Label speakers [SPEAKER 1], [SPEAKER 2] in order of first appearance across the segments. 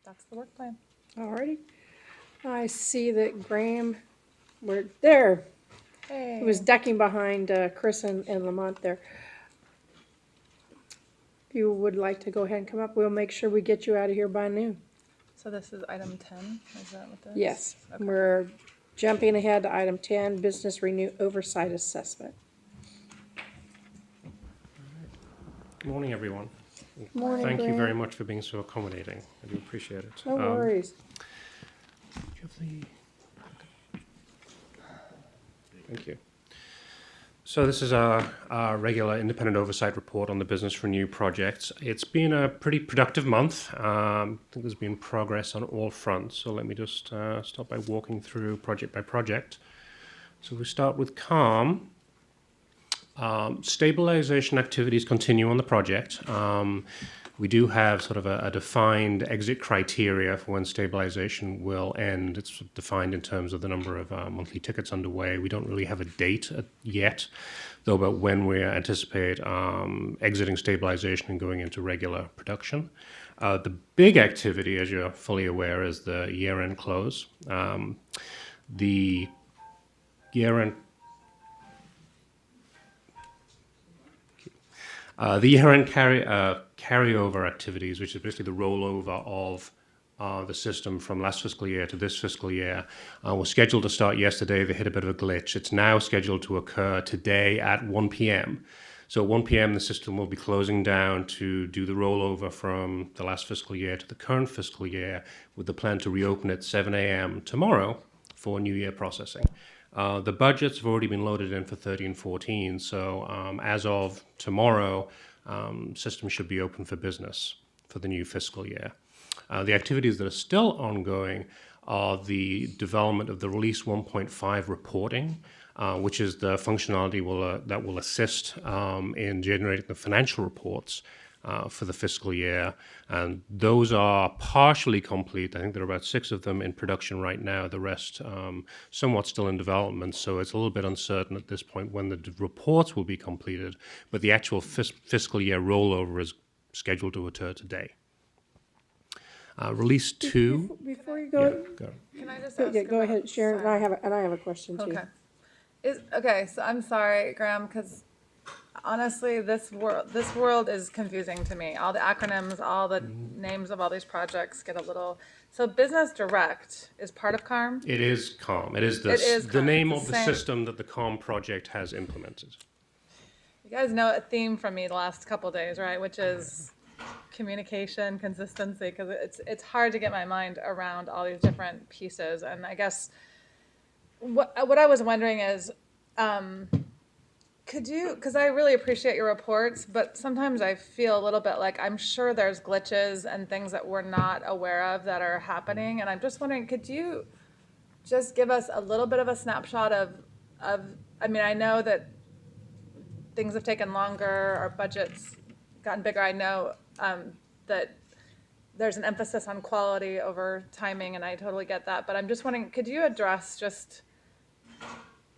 [SPEAKER 1] that's the work plan.
[SPEAKER 2] Alrighty. I see that Graham, we're there.
[SPEAKER 1] Hey.
[SPEAKER 2] He was ducking behind Chris and Lamont there. If you would like to go ahead and come up, we'll make sure we get you out of here by noon.
[SPEAKER 1] So this is item 10, is that what this?
[SPEAKER 2] Yes,
[SPEAKER 1] Okay.
[SPEAKER 2] we're jumping ahead to item 10, Business Renew Oversight Assessment.
[SPEAKER 3] Good morning, everyone.
[SPEAKER 2] Morning,
[SPEAKER 3] Thank you
[SPEAKER 2] Graham.
[SPEAKER 3] very much for being so accommodating. I do appreciate it.
[SPEAKER 2] No worries.
[SPEAKER 3] Do you have the... Thank you. So this is our regular independent oversight report on the Business Renew project. It's been a pretty productive month. I think there's been progress on all fronts. So let me just start by walking through project by project. So we start with CALM. Stabilization activities continue on the project. We do have sort of a defined exit criteria for when stabilization will end. It's defined in terms of the number of monthly tickets underway. We don't really have a date yet, though, about when we anticipate exiting stabilization and going into regular production. The big activity, as you're fully aware, is the year-end close. The year-end the year-end carryover activities, which is basically the rollover of the system from last fiscal year to this fiscal year, were scheduled to start yesterday. They hit a bit of a glitch. It's now scheduled to occur today at 1 p.m. So at 1 p.m., the system will be closing down to do the rollover from the last fiscal year to the current fiscal year, with the plan to reopen at 7 a.m. tomorrow for New Year processing. The budgets have already been loaded in for 13 and 14, so as of tomorrow, system should be open for business for the new fiscal year. The activities that are still ongoing are the development of the Release 1.5 reporting, which is the functionality that will assist in generating the financial reports for the fiscal year, and those are partially complete. I think there are about 6 of them in production right now, the rest somewhat still in development, so it's a little bit uncertain at this point when the reports will be completed, but the actual fiscal year rollover is scheduled to occur today. Release 2.
[SPEAKER 2] Before you go,
[SPEAKER 3] Go.
[SPEAKER 1] Can I just ask?
[SPEAKER 2] go ahead,
[SPEAKER 1] about-
[SPEAKER 2] Sharon, and
[SPEAKER 1] sorry.
[SPEAKER 2] I have a question too.
[SPEAKER 1] Okay. Okay, so I'm sorry, Graham, because honestly, this world is confusing to me. All the acronyms, all the names of all these projects get a little. So Business Direct is part of CARM.
[SPEAKER 3] It is CALM. It is
[SPEAKER 1] It is
[SPEAKER 3] the
[SPEAKER 1] CALM.
[SPEAKER 3] name
[SPEAKER 1] It's
[SPEAKER 3] of
[SPEAKER 1] the
[SPEAKER 3] the
[SPEAKER 1] same.
[SPEAKER 3] system that the CALM project has implemented.
[SPEAKER 1] You guys know a theme from me the last couple of days, right? Which is communication, consistency, because it's hard to get my mind around all these different pieces. And I guess what I was wondering is, could you, because I really appreciate your reports, but sometimes I feel a little bit like I'm sure there's glitches and things that we're not aware of that are happening. And I'm just wondering, could you just give us a little bit of a snapshot of I mean, I know that things have taken longer, our budget's gotten bigger. I know that there's an emphasis on quality over timing, and I totally get that. But I'm just wondering, could you address just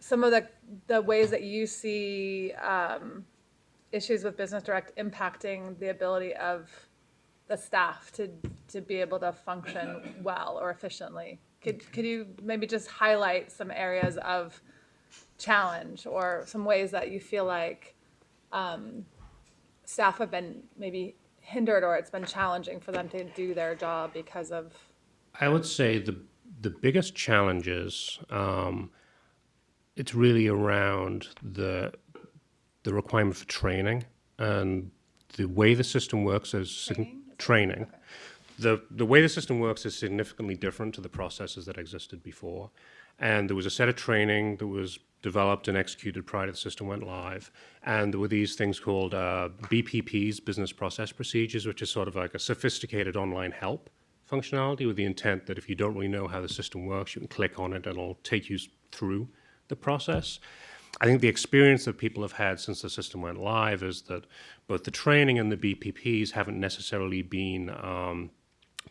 [SPEAKER 1] some of the ways that you see issues with Business Direct impacting the ability of the staff to be able to function well or efficiently? Could you maybe just highlight some areas of challenge or some ways that you feel like staff have been maybe hindered or it's been challenging for them to do their job because of?
[SPEAKER 3] I would say the biggest challenges, it's really around the requirement for training, and the way the system works is training.
[SPEAKER 1] Okay.
[SPEAKER 3] The way the system works is significantly different to the processes that existed before. And there was a set of training that was developed and executed prior to the system went live. And there were these things called BPPs, Business Process Procedures, which is sort of like a sophisticated online help functionality with the intent that if you don't really know how the system works, you can click on it and it'll take you through the process. I think the experience that people have had since the system went live is that both the training and the BPPs haven't necessarily been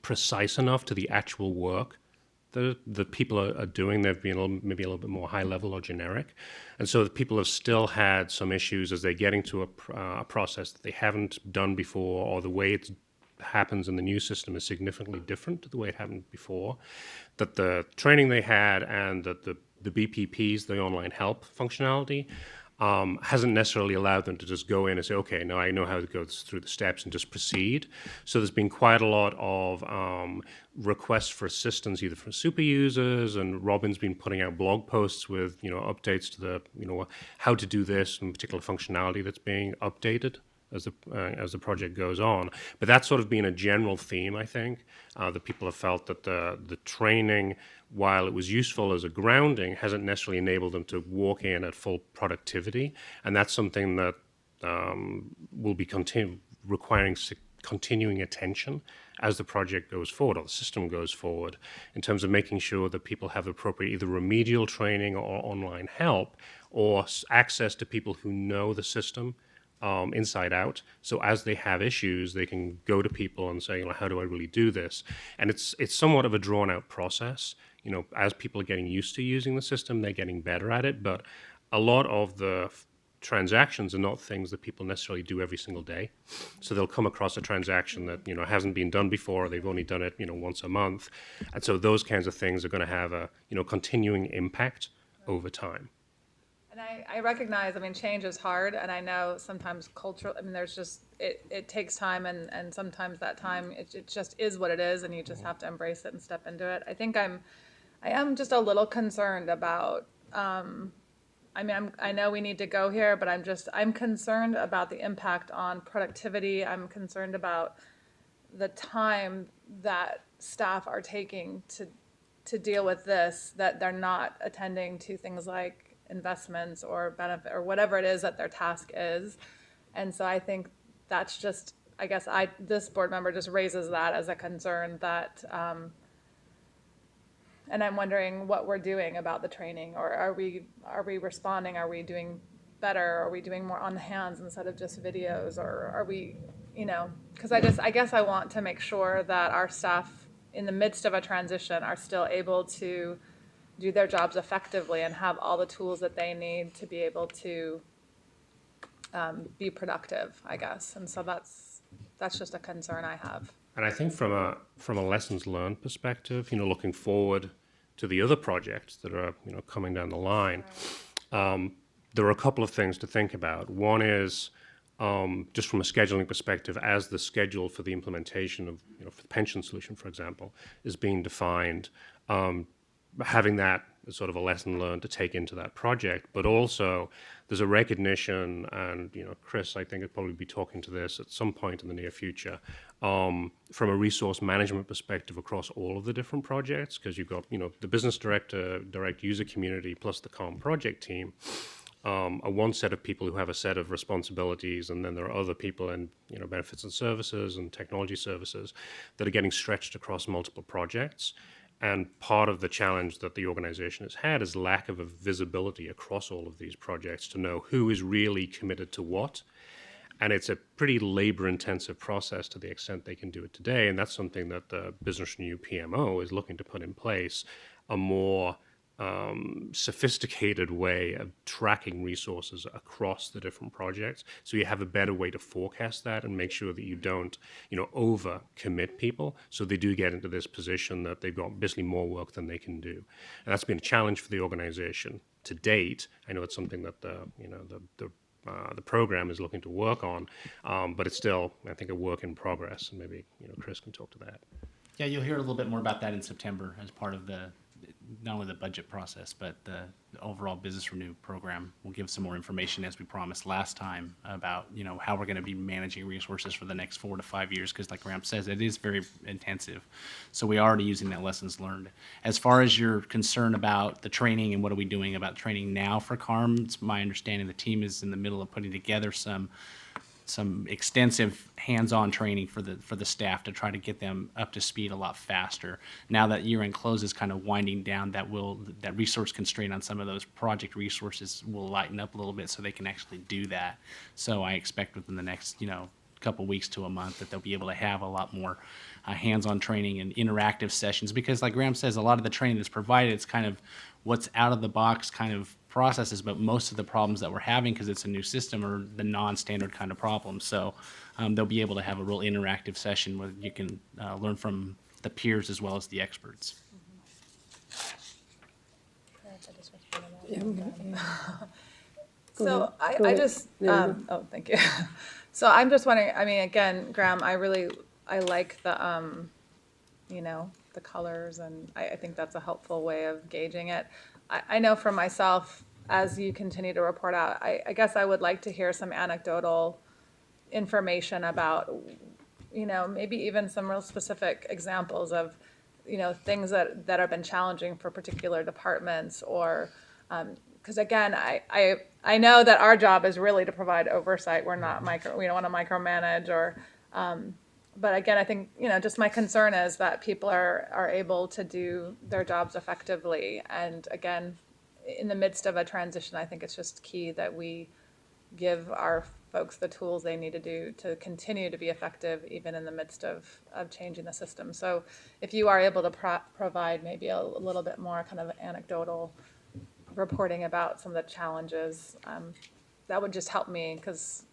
[SPEAKER 3] precise enough to the actual work that people are doing. They've been maybe a little bit more high level or generic. And so people have still had some issues as they're getting to a process that they haven't done before, or the way it's happens in the new system is significantly different to the way it happened before, that the training they had and that the BPPs, the online help functionality, hasn't necessarily allowed them to just go in and say, okay, now I know how to go through the steps and just proceed. So there's been quite a lot of requests for assistance, either from super users, and Robin's been putting out blog posts with, updates to the, how to do this and particular functionality that's being updated as the project goes on. But that's sort of been a general theme, I think, that people have felt that the training, while it was useful as a grounding, hasn't necessarily enabled them to walk in at full productivity. And that's something that will be requiring continuing attention as the project goes forward or the system goes forward, in terms of making sure that people have appropriate either remedial training or online help, or access to people who know the system inside out. So as they have issues, they can go to people and say, how do I really do this? And it's somewhat of a drawn out process. As people are getting used to using the system, they're getting better at it. But a lot of the transactions are not things that people necessarily do every single day. So they'll come across a transaction that, hasn't been done before. They've only done it, once a month. And so those kinds of things are going to have a, continuing impact over time.
[SPEAKER 1] And I recognize, change is hard, and I know sometimes cultural, there's just, it takes time, and sometimes that time, it just is what it is, and you just have to embrace it and step into it. I think I am just a little concerned about, I know we need to go here, but I'm concerned about the impact on productivity. I'm concerned about the time that staff are taking to deal with this, that they're not attending to things like investments or benefit or whatever it is that their task is. And so I think that's just, I guess this board member just raises that as a concern, that and I'm wondering what we're doing about the training, or are we responding? Are we doing better? Are we doing more on the hands instead of just videos? Or are we, because I guess I want to make sure that our staff in the midst of a transition are still able to do their jobs effectively and have all the tools that they need to be able to be productive, I guess. And so that's just a concern I have.
[SPEAKER 3] And I think from a lessons learned perspective, looking forward to the other projects that are, coming down the line, there are a couple of things to think about. One is just from a scheduling perspective, as the schedule for the implementation of, for the pension solution, for example, is being defined, having that as sort of a lesson learned to take into that project. But also there's a recognition, and Chris, I think, would probably be talking to this at some point in the near future, from a resource management perspective across all of the different projects, because you've got the business director, direct user community, plus the CALM project team, are one set of people who have a set of responsibilities, and then there are other people in benefits and services and technology services that are getting stretched across multiple projects. And part of the challenge that the organization has had is lack of a visibility across all of these projects to know who is really committed to what. And it's a pretty labor-intensive process to the extent they can do it today. And that's something that the Business Renew PMO is looking to put in place, a more sophisticated way of tracking resources across the different projects, so you have a better way to forecast that and make sure that you don't over commit people, so they do get into this position that they've got basically more work than they can do. And that's been a challenge for the organization to date. I know it's something that the program is looking to work on, but it's still, I think, a work in progress, and maybe Chris can talk to that.
[SPEAKER 4] Yeah, you'll hear a little bit more about that in September as part of not only the budget process, but the overall Business Renew program. We'll give some more information, as we promised last time, about how we're going to be managing resources for the next 4 to 5 years, because like Ram says, it is very intensive. So we are already using that lessons learned. As far as your concern about the training and what are we doing about training now for CARM, it's my understanding the team is in the middle of putting together some extensive hands-on training for the staff to try to get them up to speed a lot faster. Now that year-end close is kind of winding down, that resource constraint on some of those project resources will lighten up a little bit so they can actually do that. So I expect within the next couple weeks to a month that they'll be able to have a lot more hands-on training and interactive sessions, because like Graham says, a lot of the training that's provided, it's kind of what's out of the box kind of processes, but most of the problems that we're having, because it's a new system, are the non-standard kind of problems. So they'll be able to have a real interactive session where you can learn from the peers as well as the experts.
[SPEAKER 2] Go
[SPEAKER 1] So
[SPEAKER 2] ahead.
[SPEAKER 1] I,
[SPEAKER 2] Go
[SPEAKER 1] I
[SPEAKER 2] ahead.
[SPEAKER 1] just,
[SPEAKER 2] There you go.
[SPEAKER 1] oh, thank you. So I'm just wondering, I mean, again, Graham, I like the, the colors, and I think that's a helpful way of gauging it. I know for myself, as you continue to report out, I guess I would like to hear some anecdotal information about, maybe even some real specific examples of, things that have been challenging for particular departments, or, because again, I know that our job is really to provide oversight. We're not we don't want to micromanage, or, but again, I think, just my concern is that people are able to do their jobs effectively. And again, in the midst of a transition, I think it's just key that we give our folks the tools they need to do to continue to be effective, even in the midst of changing the system. So if you are able to provide maybe a little bit more kind of anecdotal reporting about some of the challenges, that would just help me, because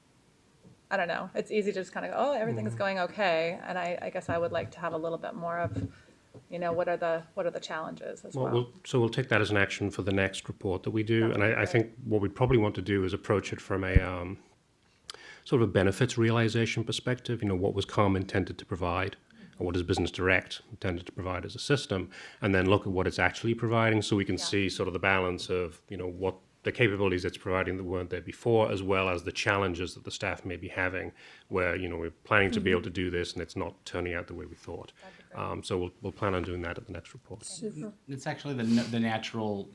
[SPEAKER 1] I don't know, it's easy to just kind of go, oh, everything's going okay. And I guess I would like to have a little bit more of, what are the challenges as well.
[SPEAKER 3] We'll take that as an action for the next report that we do.
[SPEAKER 1] That
[SPEAKER 3] And
[SPEAKER 1] would be
[SPEAKER 3] I
[SPEAKER 1] great.
[SPEAKER 3] think what we'd probably want to do is approach it from a sort of a benefits realization perspective. What was CALM intended to provide, or what is Business Direct intended to provide as a system, and then look at what it's actually providing, so we can see sort of the balance of, what the capabilities it's providing that weren't there before, as well as the challenges that the staff may be having, where, we're planning to be able to do this and it's not turning out the way we thought. So we'll plan on doing that at the next report.
[SPEAKER 2] Super.
[SPEAKER 4] It's actually the natural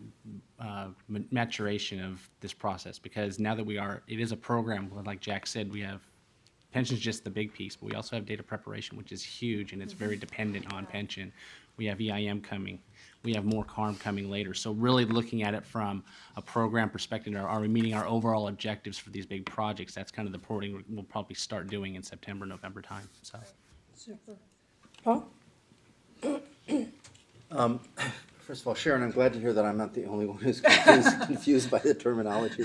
[SPEAKER 4] maturation of this process, because now that it is a program, like Jack said, we have pension's just the big piece, but we also have data preparation, which is huge, and it's very dependent on pension. We have EIM coming. We have more CARM coming later. So really looking at it from a program perspective, are we meeting our overall objectives for these big projects? That's kind of the reporting we'll probably start doing in September, November time. So.
[SPEAKER 2] Super. Paul?
[SPEAKER 5] First of all, Sharon, I'm glad to hear that I'm not the only one who's confused by the terminology.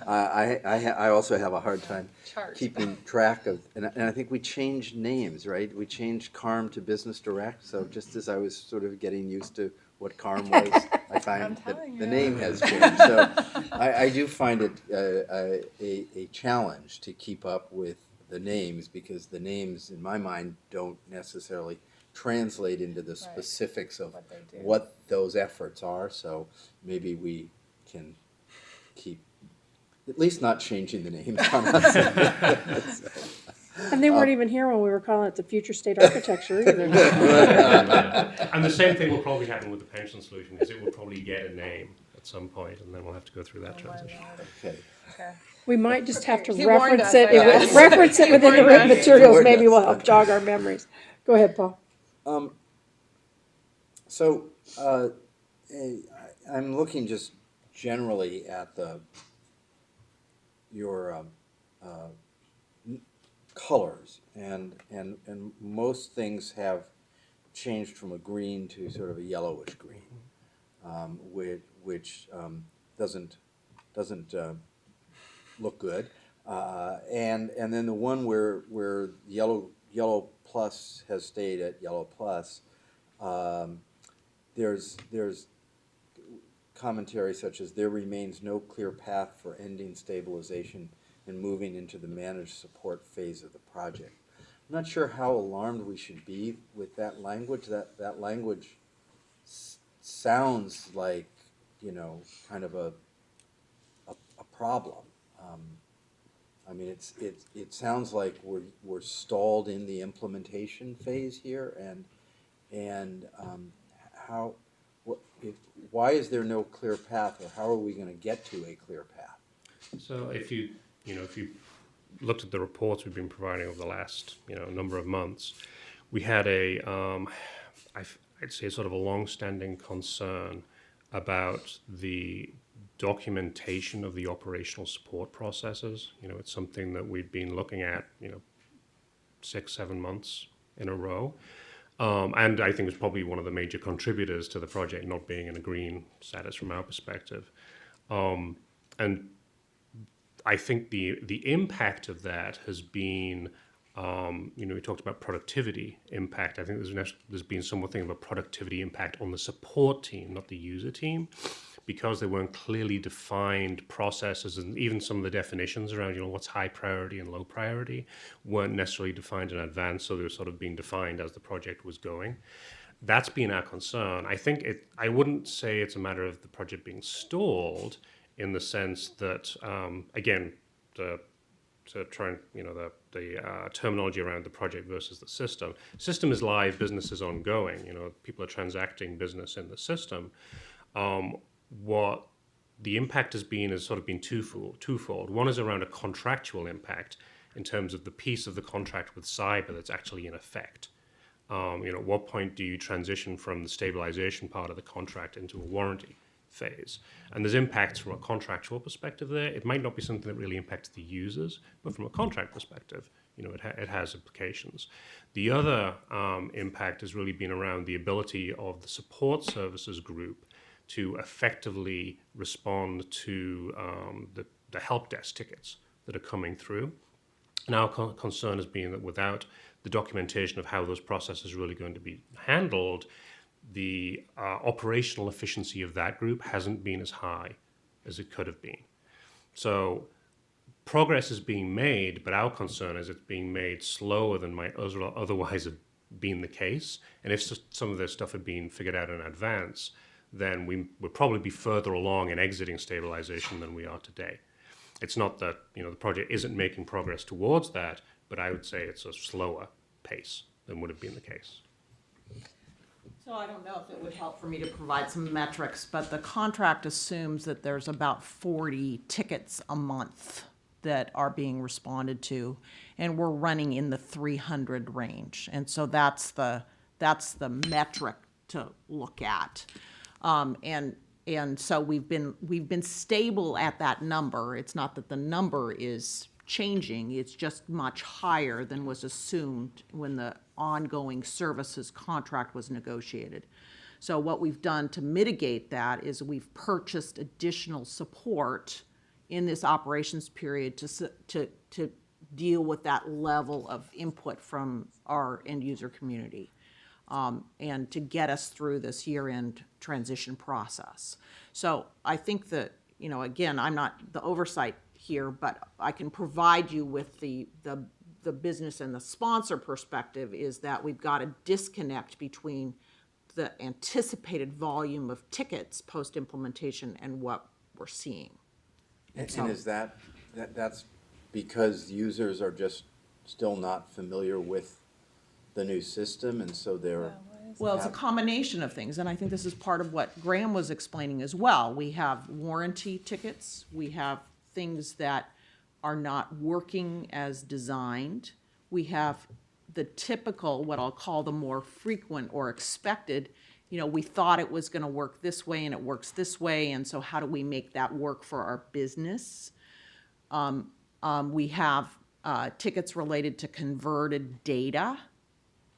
[SPEAKER 5] I also have a hard time
[SPEAKER 1] Chart.
[SPEAKER 5] keeping track of, and I think we changed names, right? We changed CARM to Business Direct, so just as I was sort of getting used to what CARM was, I find that
[SPEAKER 1] telling
[SPEAKER 5] the
[SPEAKER 1] you.
[SPEAKER 5] name has changed. So I do find it a challenge to keep up with the names, because the names, in my mind, don't necessarily translate into the specifics of
[SPEAKER 1] What they do.
[SPEAKER 5] what those efforts are. So maybe we can keep at least not changing the names on us.
[SPEAKER 2] And they weren't even here when we were calling it the future state architecture either.
[SPEAKER 3] And the same thing will probably happen with the pension solution, because it will probably get a name at some point, and then we'll have to go through that transition.
[SPEAKER 5] Okay.
[SPEAKER 1] Okay.
[SPEAKER 2] We might just have to
[SPEAKER 1] He warned
[SPEAKER 2] reference
[SPEAKER 1] us,
[SPEAKER 2] it.
[SPEAKER 1] I guess.
[SPEAKER 2] Reference it within the written materials.
[SPEAKER 5] warned
[SPEAKER 2] Maybe
[SPEAKER 5] us.
[SPEAKER 2] will help jog our memories. Go ahead, Paul.
[SPEAKER 5] So I'm looking just generally at your colors, and most things have changed from a green to sort of a yellowish green, which doesn't look good. And then the one where yellow plus has stayed at yellow plus. There's commentary such as there remains no clear path for ending stabilization and moving into the managed support phase of the project. I'm not sure how alarmed we should be with that language. That language sounds like, kind of a problem. I mean, it sounds like we're stalled in the implementation phase here, and why is there no clear path, or how are we going to get to a clear path?
[SPEAKER 3] So if you looked at the reports we've been providing over the last, number of months, we had I'd say sort of a long-standing concern about the documentation of the operational support processes. It's something that we've been looking at, 6-7 months in a row. And I think it's probably one of the major contributors to the project not being in a green status from our perspective. And I think the impact of that has been, we talked about productivity impact. I think there's been something of a productivity impact on the support team, not the user team, because there weren't clearly defined processes, and even some of the definitions around, what's high priority and low priority weren't necessarily defined in advance, so they were sort of being defined as the project was going. That's been our concern. I wouldn't say it's a matter of the project being stalled in the sense that, again, to try and, the terminology around the project versus the system. System is live, business is ongoing. People are transacting business in the system. What the impact has sort of been twofold. One is around a contractual impact in terms of the piece of the contract with cyber that's actually in effect. At what point do you transition from the stabilization part of the contract into a warranty phase? And there's impacts from a contractual perspective there. It might not be something that really impacts the users, but from a contract perspective, it has implications. The other impact has really been around the ability of the support services group to effectively respond to the help desk tickets that are coming through. And our concern has been that without the documentation of how those processes are really going to be handled, the operational efficiency of that group hasn't been as high as it could have been. So progress is being made, but our concern is it's being made slower than might otherwise have been the case. And if some of this stuff had been figured out in advance, then we would probably be further along in exiting stabilization than we are today. It's not that the project isn't making progress towards that, but I would say it's a slower pace than would have been the case.
[SPEAKER 6] So I don't know if it would help for me to provide some metrics, but the contract assumes that there's about 40 tickets a month that are being responded to, and we're running in the 300 range. And so that's the metric to look at. And so we've been stable at that number. It's not that the number is changing, it's just much higher than was assumed when the ongoing services contract was negotiated. So what we've done to mitigate that is we've purchased additional support in this operations period to deal with that level of input from our end user community. And to get us through this year-end transition process. So I think that, again, I'm not the oversight here, but I can provide you with the business and the sponsor perspective is that we've got a disconnect between the anticipated volume of tickets post-implementation and what we're seeing.
[SPEAKER 5] And is that's because users are just still not familiar with the new system, and so they're...
[SPEAKER 6] Well, it's a combination of things, and I think this is part of what Graham was explaining as well. We have warranty tickets, we have things that are not working as designed. We have the typical, what I'll call the more frequent or expected, we thought it was gonna work this way and it works this way, and so how do we make that work for our business? We have tickets related to converted data.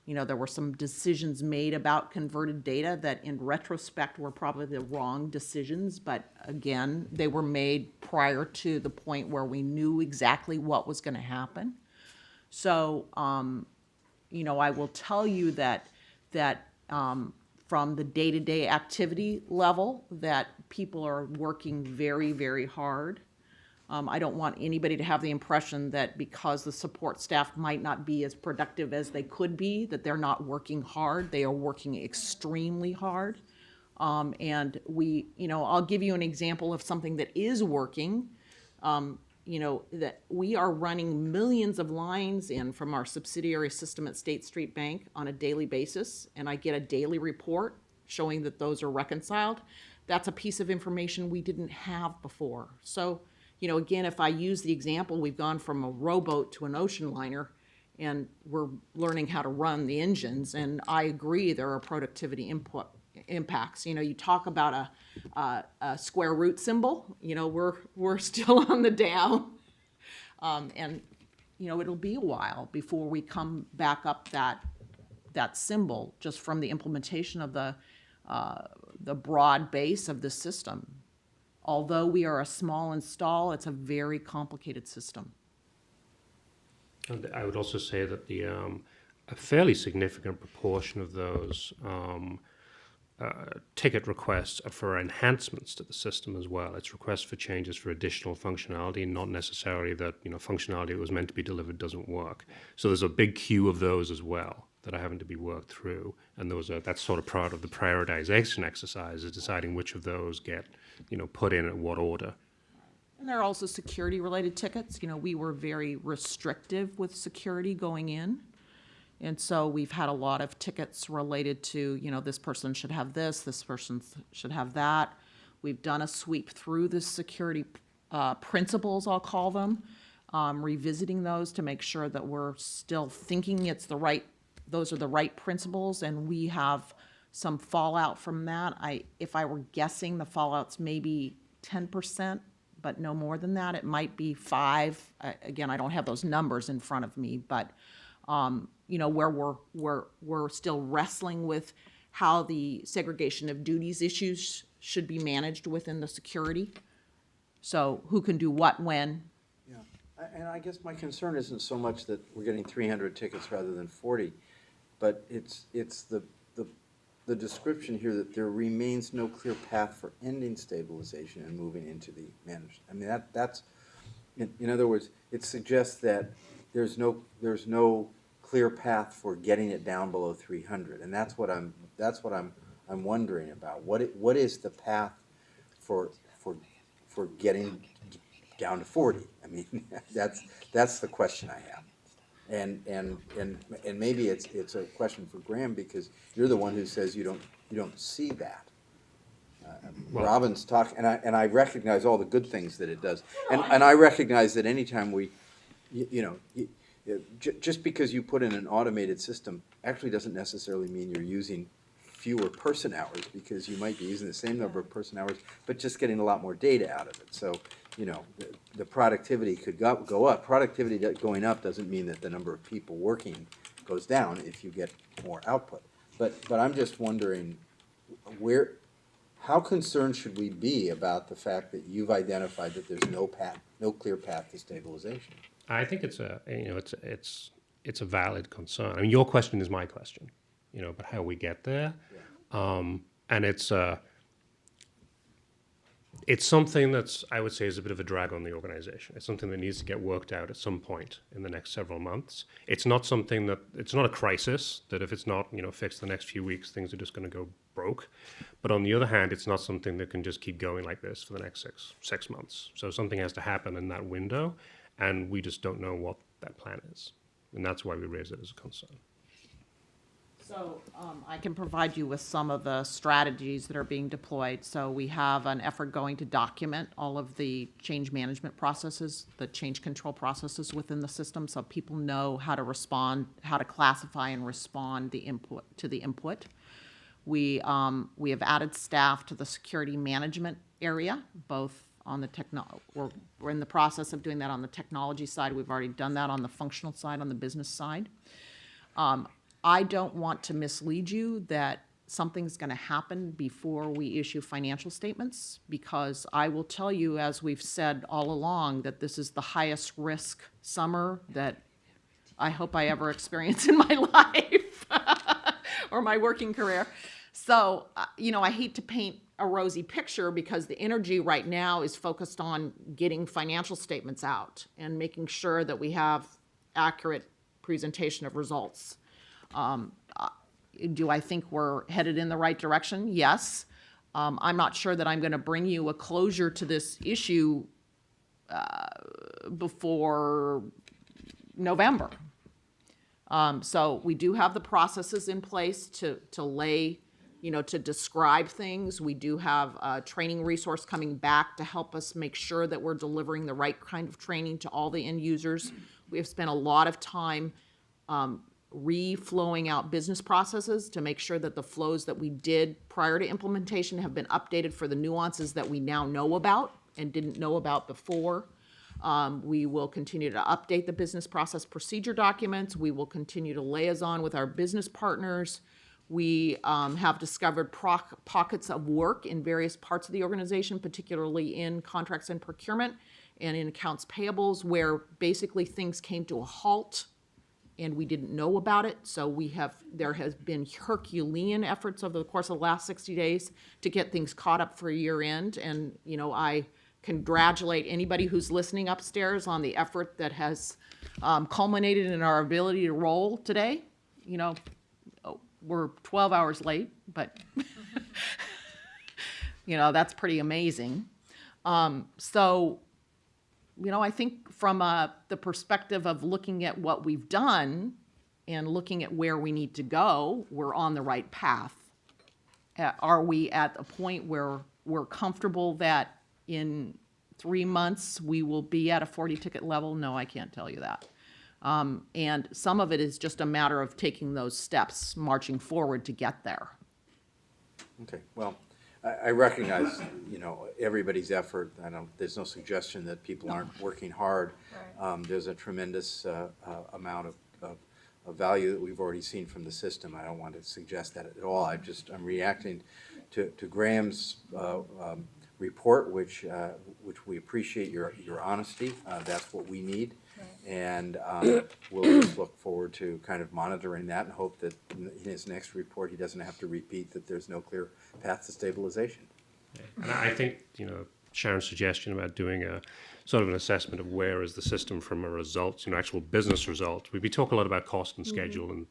[SPEAKER 6] There were some decisions made about converted data that in retrospect were probably the wrong decisions, but again, they were made prior to the point where we knew exactly what was gonna happen. So, I will tell you that from the day-to-day activity level, that people are working very, very hard. I don't want anybody to have the impression that because the support staff might not be as productive as they could be, that they're not working hard. They are working extremely hard. And I'll give you an example of something that is working. That we are running millions of lines in from our subsidiary system at State Street Bank on a daily basis, and I get a daily report showing that those are reconciled. That's a piece of information we didn't have before. So, again, if I use the example, we've gone from a rowboat to an ocean liner, and we're learning how to run the engines, and I agree there are productivity impacts. You talk about a square root symbol, we're still on the down. And, it'll be a while before we come back up that symbol just from the implementation of the broad base of the system. although we are a small install, it's a very complicated system.
[SPEAKER 3] And I would also say that a fairly significant proportion of those ticket requests are for enhancements to the system as well. It's requests for changes for additional functionality, not necessarily that functionality that was meant to be delivered doesn't work. So there's a big queue of those as well that are having to be worked through, and that's sort of part of the prioritization exercise, is deciding which of those get put in at what order.
[SPEAKER 6] And there are also security-related tickets. We were very restrictive with security going in. And so we've had a lot of tickets related to, this person should have this person should have that. We've done a sweep through the security principles, I'll call them, revisiting those to make sure that we're still thinking those are the right principles, and we have some fallout from that. If I were guessing, the fallout's maybe 10%, but no more than that. It might be 5%. Again, I don't have those numbers in front of me, but where we're still wrestling with how the segregation of duties issues should be managed within the security. So who can do what when?
[SPEAKER 5] Yeah, and I guess my concern isn't so much that we're getting 300 tickets rather than 40, but it's the description here that there remains no clear path for ending stabilization and moving into the managed. I mean, that's in other words, it suggests that there's no clear path for getting it down below 300, and that's what I'm wondering about. What is the path for getting down to 40? I mean, that's the question I have. And maybe it's a question for Graham, because you're the one who says you don't see that. Robin's talking, and I recognize all the good things that it does, and I recognize that anytime we, just because you put in an automated system actually doesn't necessarily mean you're using fewer person hours, because you might be using the same number of person hours, but just getting a lot more data out of it. So, the productivity could go up. Productivity going up doesn't mean that the number of people working goes down if you get more output. But I'm just wondering, how concerned should we be about the fact that you've identified that there's no clear path to stabilization?
[SPEAKER 3] I think it's a valid concern. I mean, your question is my question, but how we get there, and it's something that's, I would say, is a bit of a drag on the organization. It's something that needs to get worked out at some point in the next several months. It's not a crisis that if it's not, fixed the next few weeks, things are just going to go broke. But on the other hand, it's not something that can just keep going like this for the next six months. So something has to happen in that window, and we just don't know what that plan is. And that's why we raise it as a concern.
[SPEAKER 6] So I can provide you with some of the strategies that are being deployed. So we have an effort going to document all of the change management processes, the change control processes within the system, so people know how to respond, how to classify and respond the input. We have added staff to the security management area, both on the we're in the process of doing that on the technology side. We've already done that on the functional side, on the business side. I don't want to mislead you that something's going to happen before we issue financial statements, because I will tell you, as we've said all along, that this is the highest risk summer that I hope I ever experience in my life or my working career. So, I hate to paint a rosy picture, because the energy right now is focused on getting financial statements out and making sure that we have accurate presentation of results. Do I think we're headed in the right direction? Yes. I'm not sure that I'm going to bring you a closure to this issue before November. So we do have the processes in place to lay, to describe things. We do have a training resource coming back to help us make sure that we're delivering the right kind of training to all the end users. We have spent a lot of time reflowing out business processes to make sure that the flows that we did prior to implementation have been updated for the nuances that we now know about and didn't know about before. We will continue to update the business process procedure documents. We will continue to liaison with our business partners. We have discovered pockets of work in various parts of the organization, particularly in contracts and procurement and in accounts payables, where basically things came to a halt and we didn't know about it. So there has been Herculean efforts over the course of the last 60 days to get things caught up for year end. And, I congratulate anybody who's listening upstairs on the effort that has culminated in our ability to roll today. We're 12 hours late, but that's pretty amazing. So, I think from the perspective of looking at what we've done and looking at where we need to go, we're on the right path. Are we at a point where we're comfortable that in 3 months we will be at a 40 ticket level? No, I can't tell you that. And some of it is just a matter of taking those steps, marching forward to get there.
[SPEAKER 5] Okay, well, I recognize, everybody's effort. There's no suggestion that people aren't working hard.
[SPEAKER 1] Right.
[SPEAKER 5] There's a tremendous amount of value that we've already seen from the system. I don't want to suggest that at all. I'm reacting to Graham's report, which we appreciate your honesty. That's what we need.
[SPEAKER 1] Right.
[SPEAKER 5] And we'll just look forward to kind of monitoring that and hope that in his next report, he doesn't have to repeat that there's no clear path to stabilization.
[SPEAKER 3] And I think, Sharon's suggestion about doing a sort of an assessment of where is the system from a results, actual business results. We talk a lot about cost and schedule and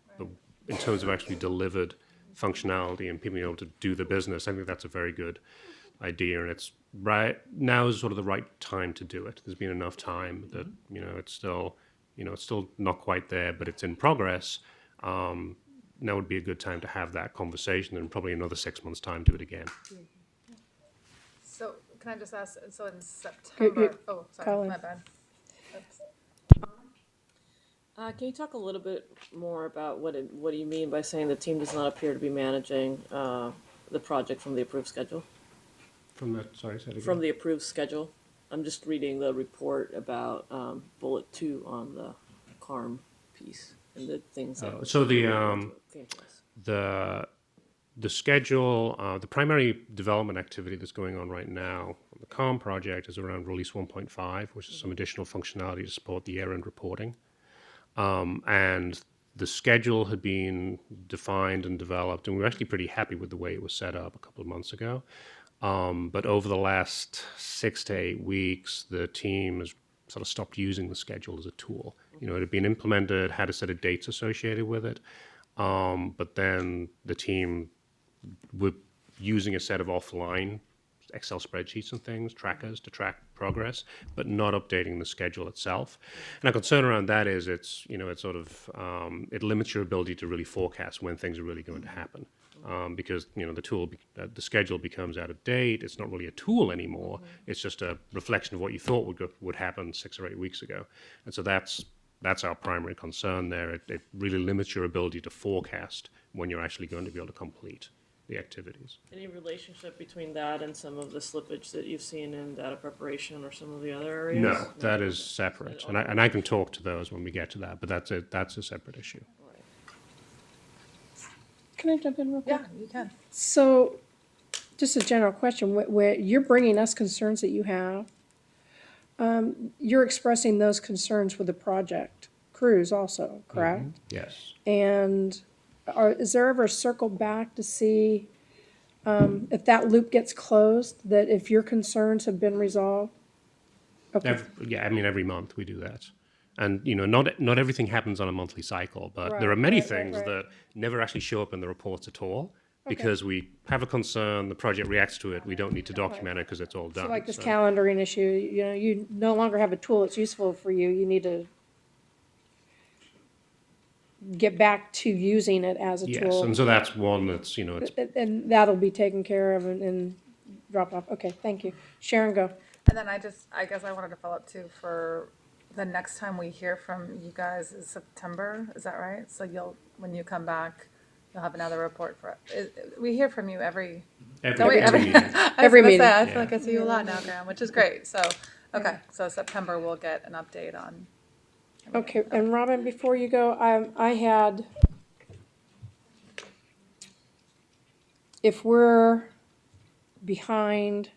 [SPEAKER 3] in terms of actually delivered functionality and people being able to do the business. I think that's a very good idea, and it's right now is sort of the right time to do it. There's been enough time that it's still not quite there, but it's in progress. Now would be a good time to have that conversation, and probably another 6 months' time do it again.
[SPEAKER 1] So can I just ask, so in September, oh, sorry,
[SPEAKER 2] Colin.
[SPEAKER 1] my bad. Oops.
[SPEAKER 7] Can you talk a little bit more about what do you mean by saying the team does not appear to be managing the project from the approved schedule?
[SPEAKER 3] From that, sorry, say it again.
[SPEAKER 7] From the approved schedule? I'm just reading the report about bullet 2 on the CARM piece and the things that
[SPEAKER 3] So the
[SPEAKER 7] came to us.
[SPEAKER 3] the schedule, the primary development activity that's going on right now on the CALM project is around release 1.5, which is some additional functionality to support the year-end reporting. And the schedule had been defined and developed, and we were actually pretty happy with the way it was set up a couple of months ago. But over the last 6 to 8 weeks, the team has sort of stopped using the schedule as a tool. It had been implemented, had a set of dates associated with it, but then the team were using a set of offline Excel spreadsheets and things, trackers to track progress, but not updating the schedule itself. And our concern around that is it limits your ability to really forecast when things are really going to happen. Because the schedule becomes out of date. It's not really a tool anymore. It's just a reflection of what you thought would happen 6 or 8 weeks ago. And so that's our primary concern there. It really limits your ability to forecast when you're actually going to be able to complete the activities.
[SPEAKER 7] Any relationship between that and some of the slippage that you've seen in data preparation or some of the other areas?
[SPEAKER 3] No, that is separate, and I can talk to those when we get to that. But that's a separate issue.
[SPEAKER 7] All right.
[SPEAKER 2] Can I jump in real quick?
[SPEAKER 1] Yeah, you can.
[SPEAKER 2] So, just a general question, where you're bringing us concerns that you have, you're expressing those concerns with the project crews also, correct?
[SPEAKER 3] Yes.
[SPEAKER 2] And is there ever a circle back to see if that loop gets closed, that if your concerns have been resolved? Okay.
[SPEAKER 3] Every month we do that. And, not everything happens on a monthly cycle, but
[SPEAKER 2] Right,
[SPEAKER 3] there are many
[SPEAKER 2] right,
[SPEAKER 3] things
[SPEAKER 2] right.
[SPEAKER 3] that never actually show up in the reports at all because we have a concern, the project reacts to it, we don't need to document it because it's all done.
[SPEAKER 2] So like this calendaring issue, you no longer have a tool that's useful for you, you need to get back to using it as a
[SPEAKER 3] Yes,
[SPEAKER 2] tool.
[SPEAKER 3] and so that's one that's, it's
[SPEAKER 2] And that'll be taken care of and drop off. Okay, thank you. Sharon, go.
[SPEAKER 1] And then I guess I wanted to follow up too for the next time we hear from you guys is September, is that right? So when you come back, you'll have another report for it. We hear from you every don't we?
[SPEAKER 3] every meeting.
[SPEAKER 2] Every meeting.
[SPEAKER 1] I feel like I see you a lot now, Graham, which is great. So, okay, so September we'll get an update on.
[SPEAKER 2] Okay, and Robin, before you go, I had if we're behind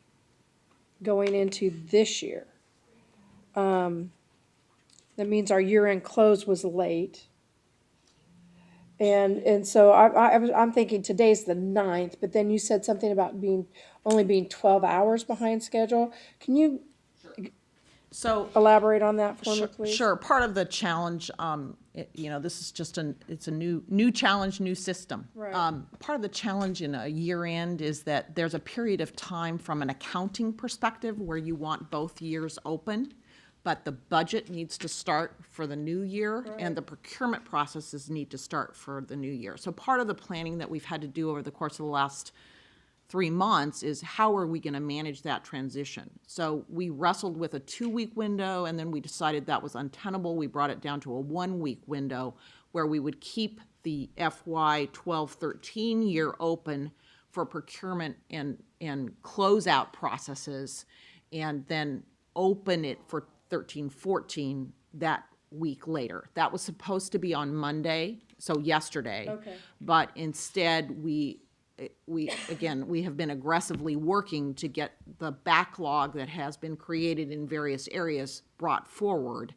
[SPEAKER 2] going into this year, that means our year-end close was late. And so I'm thinking today's the 9th, but then you said something about only being 12 hours behind schedule. Can you
[SPEAKER 6] So
[SPEAKER 2] elaborate on that for me,
[SPEAKER 6] Sure,
[SPEAKER 2] please?
[SPEAKER 6] sure. Part of the challenge, this is just it's a new challenge, new system.
[SPEAKER 2] Right.
[SPEAKER 6] Part of the challenge in a year end is that there's a period of time from an accounting perspective where you want both years open, but the budget needs to start for the new year and the procurement processes need to start for the new year. So part of the planning that we've had to do over the course of the last 3 months is how are we going to manage that transition? So we wrestled with a 2-week window, and then we decided that was untenable. We brought it down to a 1-week window where we would keep the FY 12-13 year open for procurement and closeout processes, and then open it for 13-14 that week later. That was supposed to be on Monday, so yesterday.
[SPEAKER 2] Okay.
[SPEAKER 6] But instead, we have been aggressively working to get the backlog that has been created in various areas brought forward.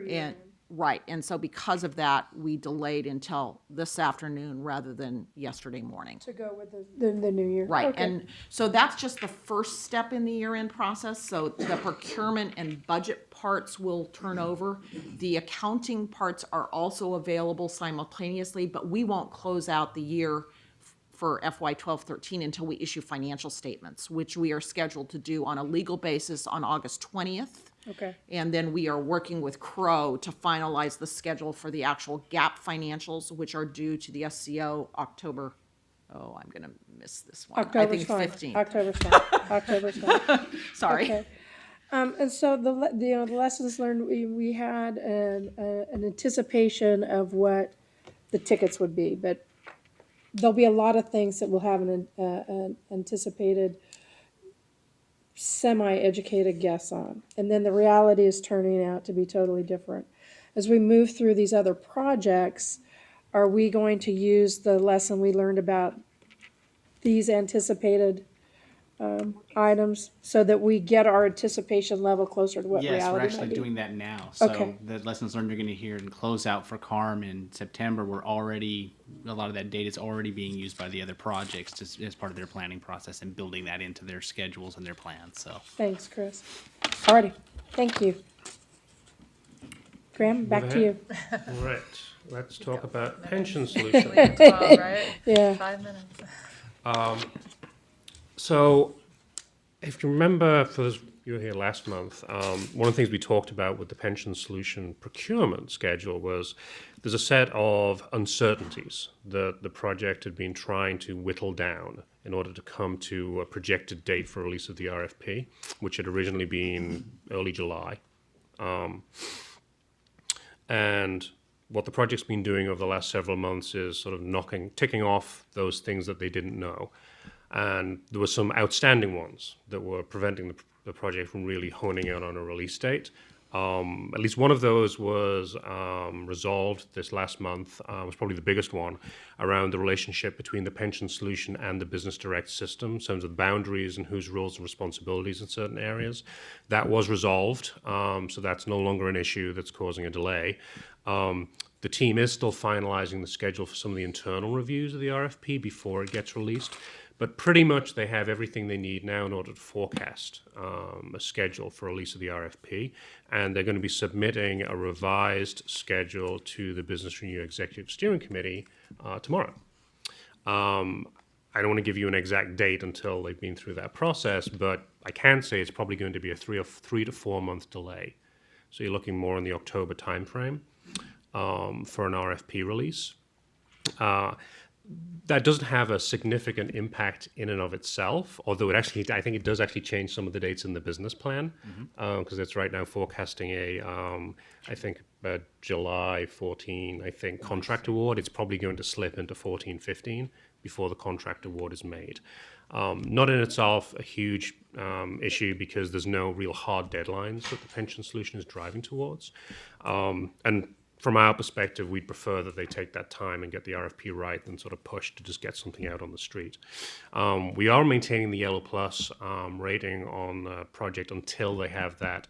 [SPEAKER 6] And right, and so because of that, we delayed until this afternoon rather than yesterday morning.
[SPEAKER 2] To go with the new year.
[SPEAKER 6] Right,
[SPEAKER 2] Okay.
[SPEAKER 6] and so that's just the first step in the year-end process. So the procurement and budget parts will turn over. The accounting parts are also available simultaneously, but we won't close out the year for FY 12-13 until we issue financial statements, which we are scheduled to do on a legal basis on August 20th.
[SPEAKER 2] Okay.
[SPEAKER 6] And then we are working with Crow to finalize the schedule for the actual GAAP financials, which are due to the SCO October, I'm gonna miss this one. I
[SPEAKER 2] October's
[SPEAKER 6] think
[SPEAKER 2] fine.
[SPEAKER 6] 15th.
[SPEAKER 2] October's fine. October's fine.
[SPEAKER 6] Sorry.
[SPEAKER 2] Okay. And so the lessons learned, we had an anticipation of what the tickets would be, but there'll be a lot of things that we'll have an anticipated, semi-educated guess on. And then the reality is turning out to be totally different. As we move through these other projects, are we going to use the lesson we learned about these anticipated items so that we get our anticipation level closer to what
[SPEAKER 4] Yes, we're
[SPEAKER 2] reality
[SPEAKER 4] actually
[SPEAKER 2] might be?
[SPEAKER 4] doing that now. So
[SPEAKER 2] Okay.
[SPEAKER 4] the lessons learned you're going to hear in closeout for CARM in September, a lot of that data is already being used by the other projects as part of their planning process and building that into their schedules and their plans. So
[SPEAKER 2] Thanks, Chris. Alrighty, thank you. Graham, back to you.
[SPEAKER 3] All right, let's talk about pension solution.
[SPEAKER 1] We have 12, right?
[SPEAKER 2] Yeah.
[SPEAKER 1] 5 minutes.
[SPEAKER 3] So, if you remember, you were here last month, one of the things we talked about with the pension solution procurement schedule was there's a set of uncertainties that the project had been trying to whittle down in order to come to a projected date for release of the RFP, which had originally been early July. And what the project's been doing over the last several months is sort of ticking off those things that they didn't know. And there were some outstanding ones that were preventing the project from really honing in on a release date. At least one of those was resolved this last month, was probably the biggest one, around the relationship between the pension solution and the business direct system in terms of the boundaries and whose roles and responsibilities in certain areas. That was resolved, so that's no longer an issue that's causing a delay. The team is still finalizing the schedule for some of the internal reviews of the RFP before it gets released. But pretty much they have everything they need now in order to forecast a schedule for release of the RFP. And they're going to be submitting a revised schedule to the Business Renew Executive Steering Committee tomorrow. I don't want to give you an exact date until they've been through that process, but I can say it's probably going to be a 3 to 4 month delay. So you're looking more in the October timeframe for an RFP release. That doesn't have a significant impact in and of itself, although I think it does actually change some of the dates in the business plan, because it's right now forecasting I think July 14, contract award. It's probably going to slip into 14-15 before the contract award is made. Not in itself a huge issue because there's no real hard deadlines that the pension solution is driving towards. And from our perspective, we'd prefer that they take that time and get the RFP right than sort of push to just get something out on the street. We are maintaining the Yellow Plus rating on the project until they have that.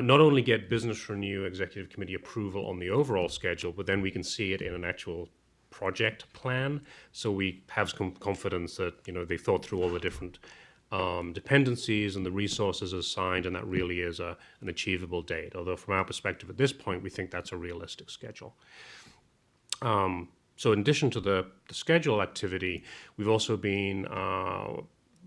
[SPEAKER 3] Not only get Business Renew Executive Committee approval on the overall schedule, but then we can see it in an actual project plan. So we have some confidence that, you know, they thought through all the different dependencies and the resources assigned, and that really is an achievable date. Although from our perspective at this point, we think that's a realistic schedule. So in addition to the schedule activity, we've also been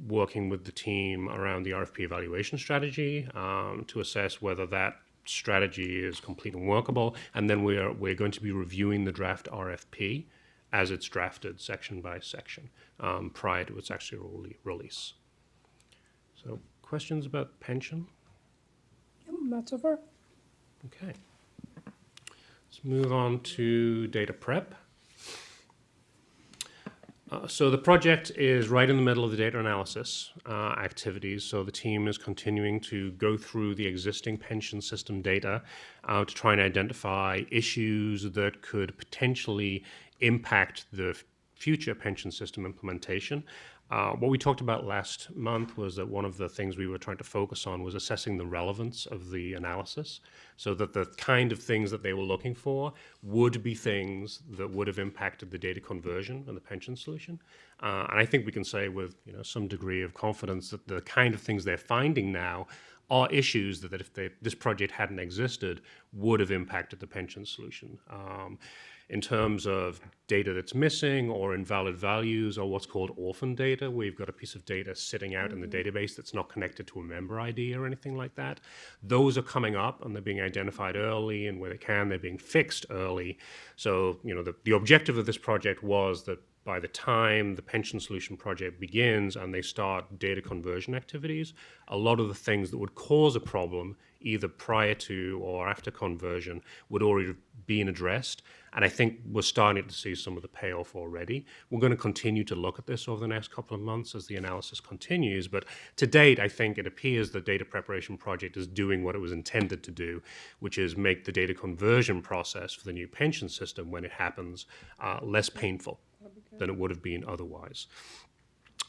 [SPEAKER 3] working with the team around the RFP evaluation strategy to assess whether that strategy is complete and workable. And then we're going to be reviewing the draft RFP as it's drafted section by section prior to its actual release. So questions about pension?
[SPEAKER 2] Not so far.
[SPEAKER 3] Okay. Let's move on to data prep. So the project is right in the middle of the data analysis activities. So the team is continuing to go through the existing pension system data to try and identify issues that could potentially impact the future pension system implementation. What we talked about last month was that one of the things we were trying to focus on was assessing the relevance of the analysis, so that the kind of things that they were looking for would be things that would have impacted the data conversion and the pension solution. And I think we can say with, you know, some degree of confidence that the kind of things they're finding now are issues that if this project hadn't existed would have impacted the pension solution. In terms of data that's missing or invalid values or what's called orphan data, where you've got a piece of data sitting out in the database that's not connected to a member ID or anything like that. Those are coming up and they're being identified early, and where they can, they're being fixed early. So, you know, the objective of this project was that by the time the pension solution project begins and they start data conversion activities, a lot of the things that would cause a problem either prior to or after conversion would already have been addressed. And I think we're starting to see some of the payoff already. We're going to continue to look at this over the next couple of months as the analysis continues. But to date, I think it appears the data preparation project is doing what it was intended to do, which is make the data conversion process for the new pension system, when it happens, less painful than it would have been otherwise.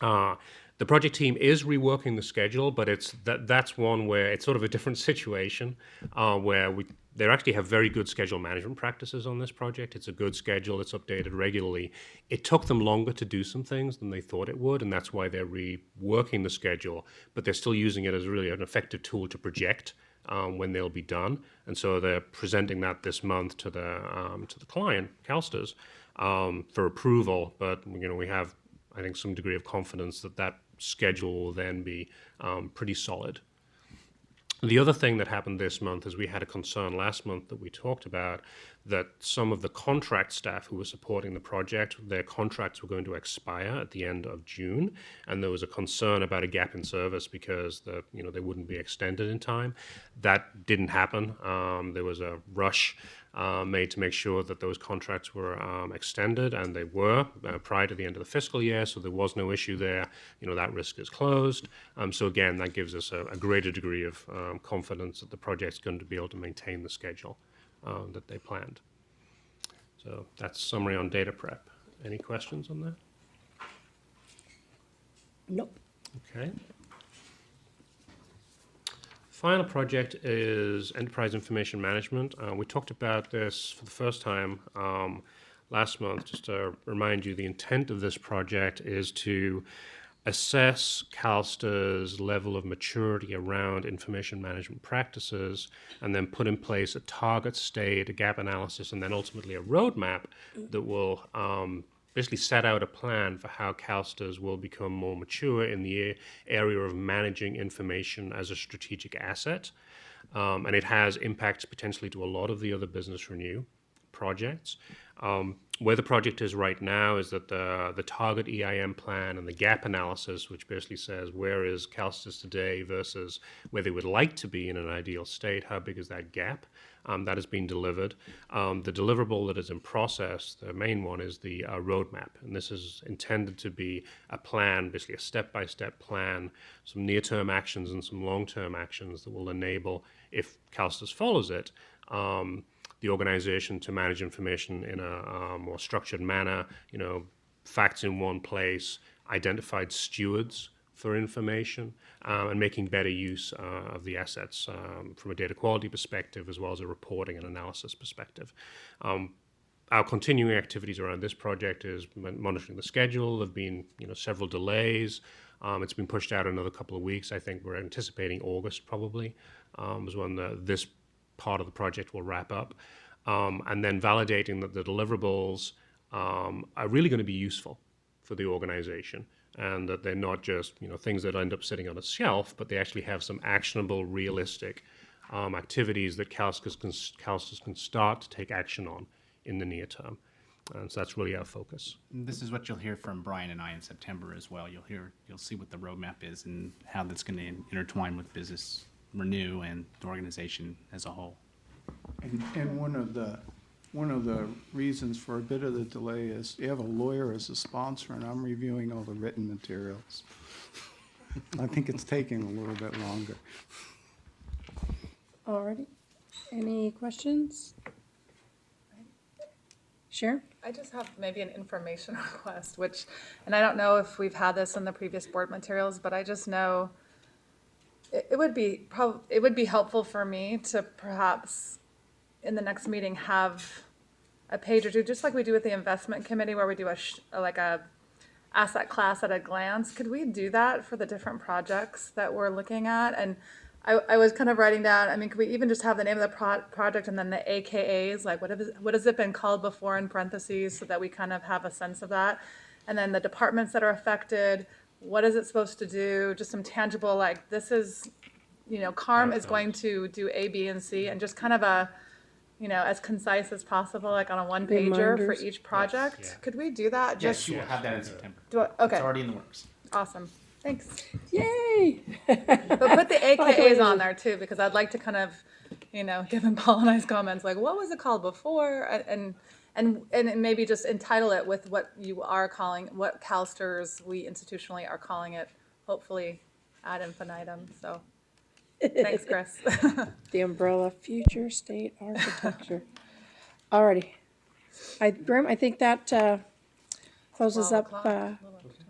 [SPEAKER 3] The project team is reworking the schedule, but that's one where it's sort of a different situation, where they actually have very good schedule management practices on this project. It's a good schedule. It's updated regularly. It took them longer to do some things than they thought it would, and that's why they're reworking the schedule, but they're still using it as really an effective tool to project when they'll be done. And so they're presenting that this month to the client, CalSTRS, for approval. But, you know, we have, I think, some degree of confidence that that schedule will then be pretty solid. The other thing that happened this month is we had a concern last month that we talked about, that some of the contract staff who were supporting the project, their contracts were going to expire at the end of June, and there was a concern about a gap in service because they wouldn't be extended in time. That didn't happen. There was a rush made to make sure that those contracts were extended, and they were prior to the end of the fiscal year, so there was no issue there. You know, that risk is closed. So again, that gives us a greater degree of confidence that the project's going to be able to maintain the schedule that they planned. So that's summary on data prep. Any questions on that?
[SPEAKER 2] Nope.
[SPEAKER 3] Okay. Final project is Enterprise Information Management. We talked about this for the first time last month. Just to remind you, the intent of this project is to assess CalSTRS' level of maturity around information management practices, and then put in place a target state, a gap analysis, and then ultimately a roadmap that will basically set out a plan for how CalSTRS will become more mature in the area of managing information as a strategic asset. And it has impacts potentially to a lot of the other Business Renew projects. Where the project is right now is that the target EIM plan and the gap analysis, which basically says where is CalSTRS today versus where they would like to be in an ideal state, how big is that gap, that has been delivered. The deliverable that is in process, the main one, is the roadmap. And this is intended to be a plan, basically a step-by-step plan, some near-term actions and some long-term actions that will enable, if CalSTRS follows it, the organization to manage information in a more structured manner, facts in one place, identified stewards for information, and making better use of the assets from a data quality perspective as well as a reporting and analysis perspective. Our continuing activities around this project is monitoring the schedule. There have been several delays. It's been pushed out another couple of weeks. I think we're anticipating August probably is when this part of the project will wrap up. And then validating that the deliverables are really going to be useful for the organization, and that they're not just things that end up sitting on a shelf, but they actually have some actionable, realistic activities that CalSTRS can start to take action on in the near term. And so that's really our focus.
[SPEAKER 4] And this is what you'll hear from Brian and I in September as well. You'll see what the roadmap is and how that's going to intertwine with Business Renew and the organization as a whole.
[SPEAKER 8] And one of the reasons for a bit of the delay is you have a lawyer as a sponsor, and I'm reviewing all the written materials. I think it's taking a little bit longer.
[SPEAKER 2] Alrighty. Any questions? Sharon?
[SPEAKER 1] I just have maybe an information request, and I don't know if we've had this in the previous board materials, but I just know it would be helpful for me to perhaps in the next meeting have a page or two, just like we do with the investment committee, where we do a asset class at a glance. Could we do that for the different projects that we're looking at? And I was kind of writing down, could we even just have the name of the project and then the AKAs, like what has it been called before in parentheses, so that we kind of have a sense of that? And then the departments that are affected, what is it supposed to do? Just some tangible, like this is, CARM is going to do A, B, and C, and just kind of as concise as possible, like on a one-pager for
[SPEAKER 2] Reminders.
[SPEAKER 1] each project.
[SPEAKER 3] Yes, yeah.
[SPEAKER 1] Could we do that?
[SPEAKER 4] Yes, you will have that in September.
[SPEAKER 1] Okay,
[SPEAKER 4] It's already in the works.
[SPEAKER 1] awesome. Thanks.
[SPEAKER 2] Yay!
[SPEAKER 1] But put the AKAs on there too, because I'd like to kind of, given Paul and I's comments, like what was it called before, and maybe just entitle it with what you are calling, what CalSTRS we institutionally are calling it, hopefully ad infinitum. So, thanks, Chris.
[SPEAKER 2] The umbrella, future state architecture. Alrighty. Grim, I think that closes
[SPEAKER 1] 12
[SPEAKER 2] up.
[SPEAKER 1] o'clock.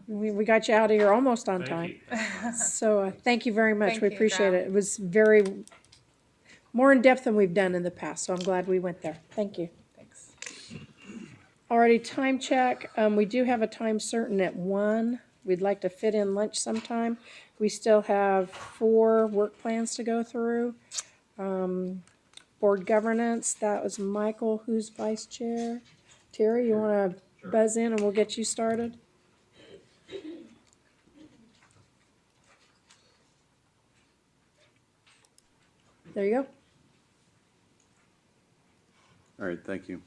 [SPEAKER 2] We got you out of here almost on time. So thank you very much.
[SPEAKER 1] Thank
[SPEAKER 2] We
[SPEAKER 1] you,
[SPEAKER 2] appreciate
[SPEAKER 1] Graham.
[SPEAKER 2] it. It was very more in depth than we've done in the past, so I'm glad we went there. Thank you.
[SPEAKER 1] Thanks.
[SPEAKER 2] Alrighty, time check. We do have a time certain at 1. We'd like to fit in lunch sometime. We still have 4 work plans to go through. Board governance, that was Michael, who's vice chair. Terry, you want to buzz in and we'll get you started? There you go.
[SPEAKER 9] All right, thank you.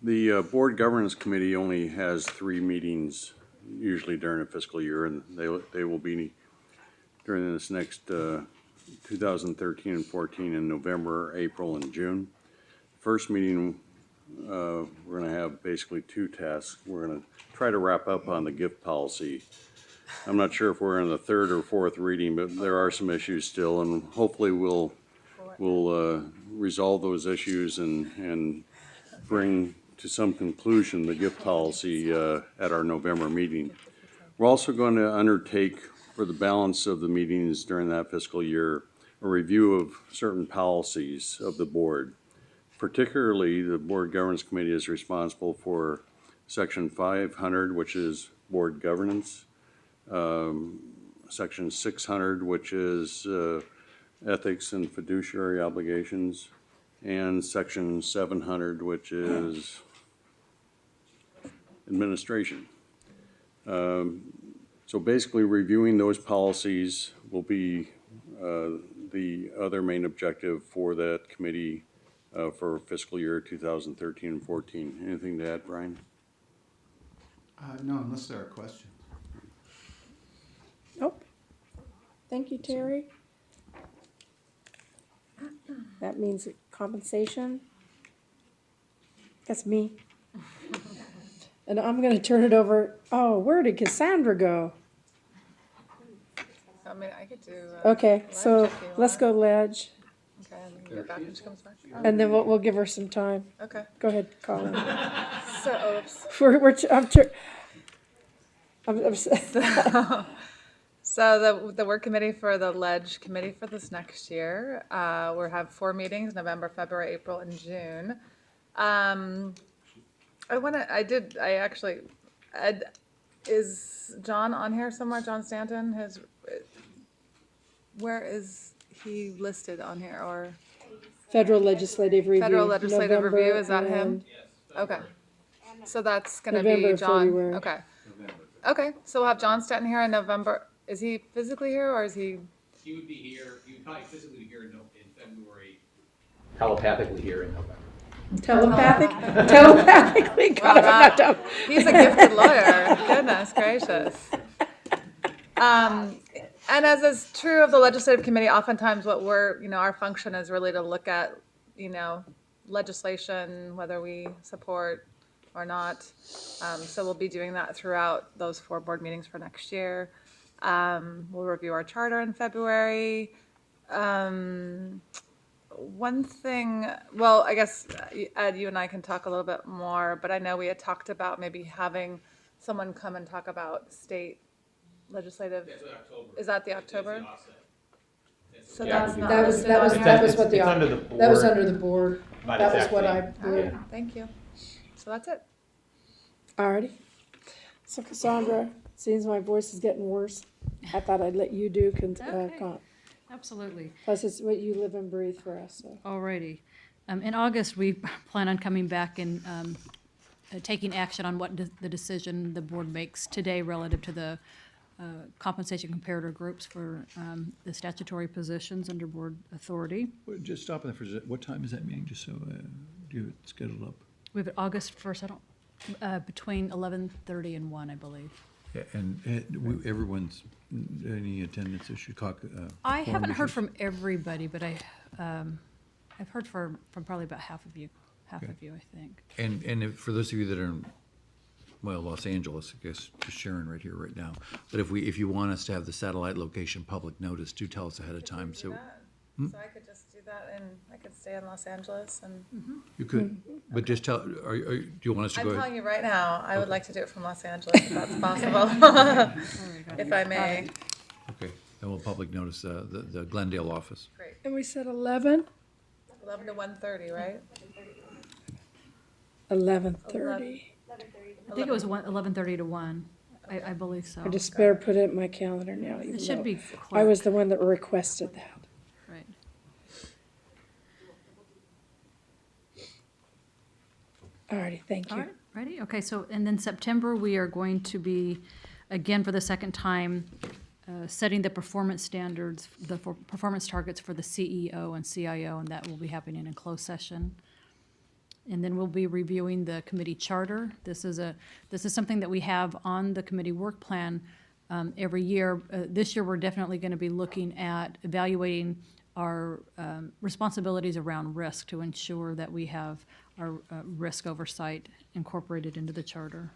[SPEAKER 9] The Board Governance Committee only has 3 meetings usually during a fiscal year, and they will be during this next 2013 and 14 in November, April, and June. First meeting, we're going to have basically 2 tasks. We're going to try to wrap up on the gift policy. I'm not sure if we're in the 3rd or 4th reading, but there are some issues still, and hopefully we'll resolve those issues and bring to some conclusion the gift policy at our November meeting. We're also going to undertake for the balance of the meetings during that fiscal year a review of certain policies of the board. Particularly, the Board Governance Committee is responsible for Section 500, which is board governance, Section 600, which is ethics and fiduciary obligations, and Section 700, which is administration. So basically, reviewing those policies will be the other main objective for that committee for fiscal year 2013 and 14. Anything to add, Brian?
[SPEAKER 8] No, unless there are questions.
[SPEAKER 2] Nope. Thank you, Terry. That means compensation. That's me. And I'm going to turn it over. Oh, where did Cassandra go?
[SPEAKER 1] I could do.
[SPEAKER 2] Okay, so
[SPEAKER 1] ledge if you
[SPEAKER 2] let's
[SPEAKER 1] want.
[SPEAKER 2] go ledge.
[SPEAKER 1] Okay, get back when she comes back.
[SPEAKER 2] And then we'll give her some time.
[SPEAKER 1] Okay.
[SPEAKER 2] Go ahead, Colin.
[SPEAKER 1] So, oops. So the work committee for the Ledge committee for this next year, we'll have 4 meetings, November, February, April, and June. Is John on here somewhere? John Stanton, where is he listed on here, or
[SPEAKER 2] Federal Legislative Review.
[SPEAKER 1] Federal Legislative
[SPEAKER 2] November
[SPEAKER 1] Review, is that him?
[SPEAKER 2] and
[SPEAKER 1] Okay. So that's gonna
[SPEAKER 2] November,
[SPEAKER 1] be John,
[SPEAKER 2] February.
[SPEAKER 1] okay. Okay, so we'll have John Stanton here in November. Is he physically here, or is he?
[SPEAKER 10] He would be here, he would probably physically be here in February. Telepathically here in November.
[SPEAKER 2] Telepathically. God, I'm not dumb.
[SPEAKER 1] He's a gifted lawyer. Goodness gracious. And as is true of the legislative committee, oftentimes what our function is really to look at, legislation, whether we support or not. So we'll be doing that throughout those 4 board meetings for next year. We'll review our charter in February. One thing, well, I guess, Ed, you and I can talk a little bit more, but I know we had talked about maybe having someone come and talk about state legislative.
[SPEAKER 10] That's in October.
[SPEAKER 1] Is that the October?
[SPEAKER 10] That's the offset.
[SPEAKER 1] So
[SPEAKER 10] Yeah,
[SPEAKER 1] that's not
[SPEAKER 2] That was,
[SPEAKER 1] listed
[SPEAKER 2] that was,
[SPEAKER 1] on
[SPEAKER 2] that
[SPEAKER 1] here?
[SPEAKER 2] was what the,
[SPEAKER 10] It's under the
[SPEAKER 2] that was
[SPEAKER 10] board.
[SPEAKER 2] under the board.
[SPEAKER 10] Not
[SPEAKER 2] That was what I,
[SPEAKER 10] exactly.
[SPEAKER 1] All right, thank you. So that's it.
[SPEAKER 2] alrighty. So Cassandra, seems my voice is getting worse. I thought I'd let you do
[SPEAKER 11] Okay.
[SPEAKER 2] comp.
[SPEAKER 11] Absolutely.
[SPEAKER 2] Plus, it's what you live and breathe for us, so.
[SPEAKER 11] Alrighty. In August, we plan on coming back and taking action on what the decision the board makes today relative to the compensation comparator groups for the statutory positions under board authority.
[SPEAKER 12] Well, just stop there for a second. What time is that meeting, just so, do you have it scheduled up?
[SPEAKER 11] We have it August 1st, between 11:30 and 1, I believe.
[SPEAKER 12] Yeah, and everyone's, any attendance issue,
[SPEAKER 11] I
[SPEAKER 12] quorum
[SPEAKER 11] haven't heard
[SPEAKER 12] issues?
[SPEAKER 11] from everybody, but I've heard from probably about half of you,
[SPEAKER 12] Okay.
[SPEAKER 11] I think.
[SPEAKER 12] And for those of you that are in, well, Los Angeles, I guess, just Sharon right here, right now. But if you want us to have the satellite location public notice, do tell us ahead of time, so
[SPEAKER 1] So I could just do that, and I could stay in Los Angeles, and
[SPEAKER 12] you could, but just tell, do you want us to
[SPEAKER 1] I'm
[SPEAKER 12] go ahead?
[SPEAKER 1] telling you right now, I would like to do it from Los Angeles if that's possible, if I may.
[SPEAKER 12] Okay, then we'll public notice the Glendale office.
[SPEAKER 1] Great.
[SPEAKER 2] And we said 11?
[SPEAKER 1] 11 to 1:30, right?
[SPEAKER 2] 11:30.
[SPEAKER 11] I think it was 11:30 to 1. I believe so.
[SPEAKER 2] I just better put it in my calendar now, even
[SPEAKER 11] It should
[SPEAKER 2] though
[SPEAKER 11] be
[SPEAKER 2] I was
[SPEAKER 11] quick,
[SPEAKER 2] the one that requested that.
[SPEAKER 11] right.
[SPEAKER 2] Alrighty, thank
[SPEAKER 11] All
[SPEAKER 2] you.
[SPEAKER 11] right, ready? Okay, so, and then September, we are going to be, again, for the second time, setting the performance standards, performance targets for the CEO and CIO, and that will be happening in closed session. And then we'll be reviewing the committee charter. This is something that we have on the committee work plan every year. This year, we're definitely going to be looking at evaluating our responsibilities around risk to ensure that we have our risk oversight incorporated into the charter.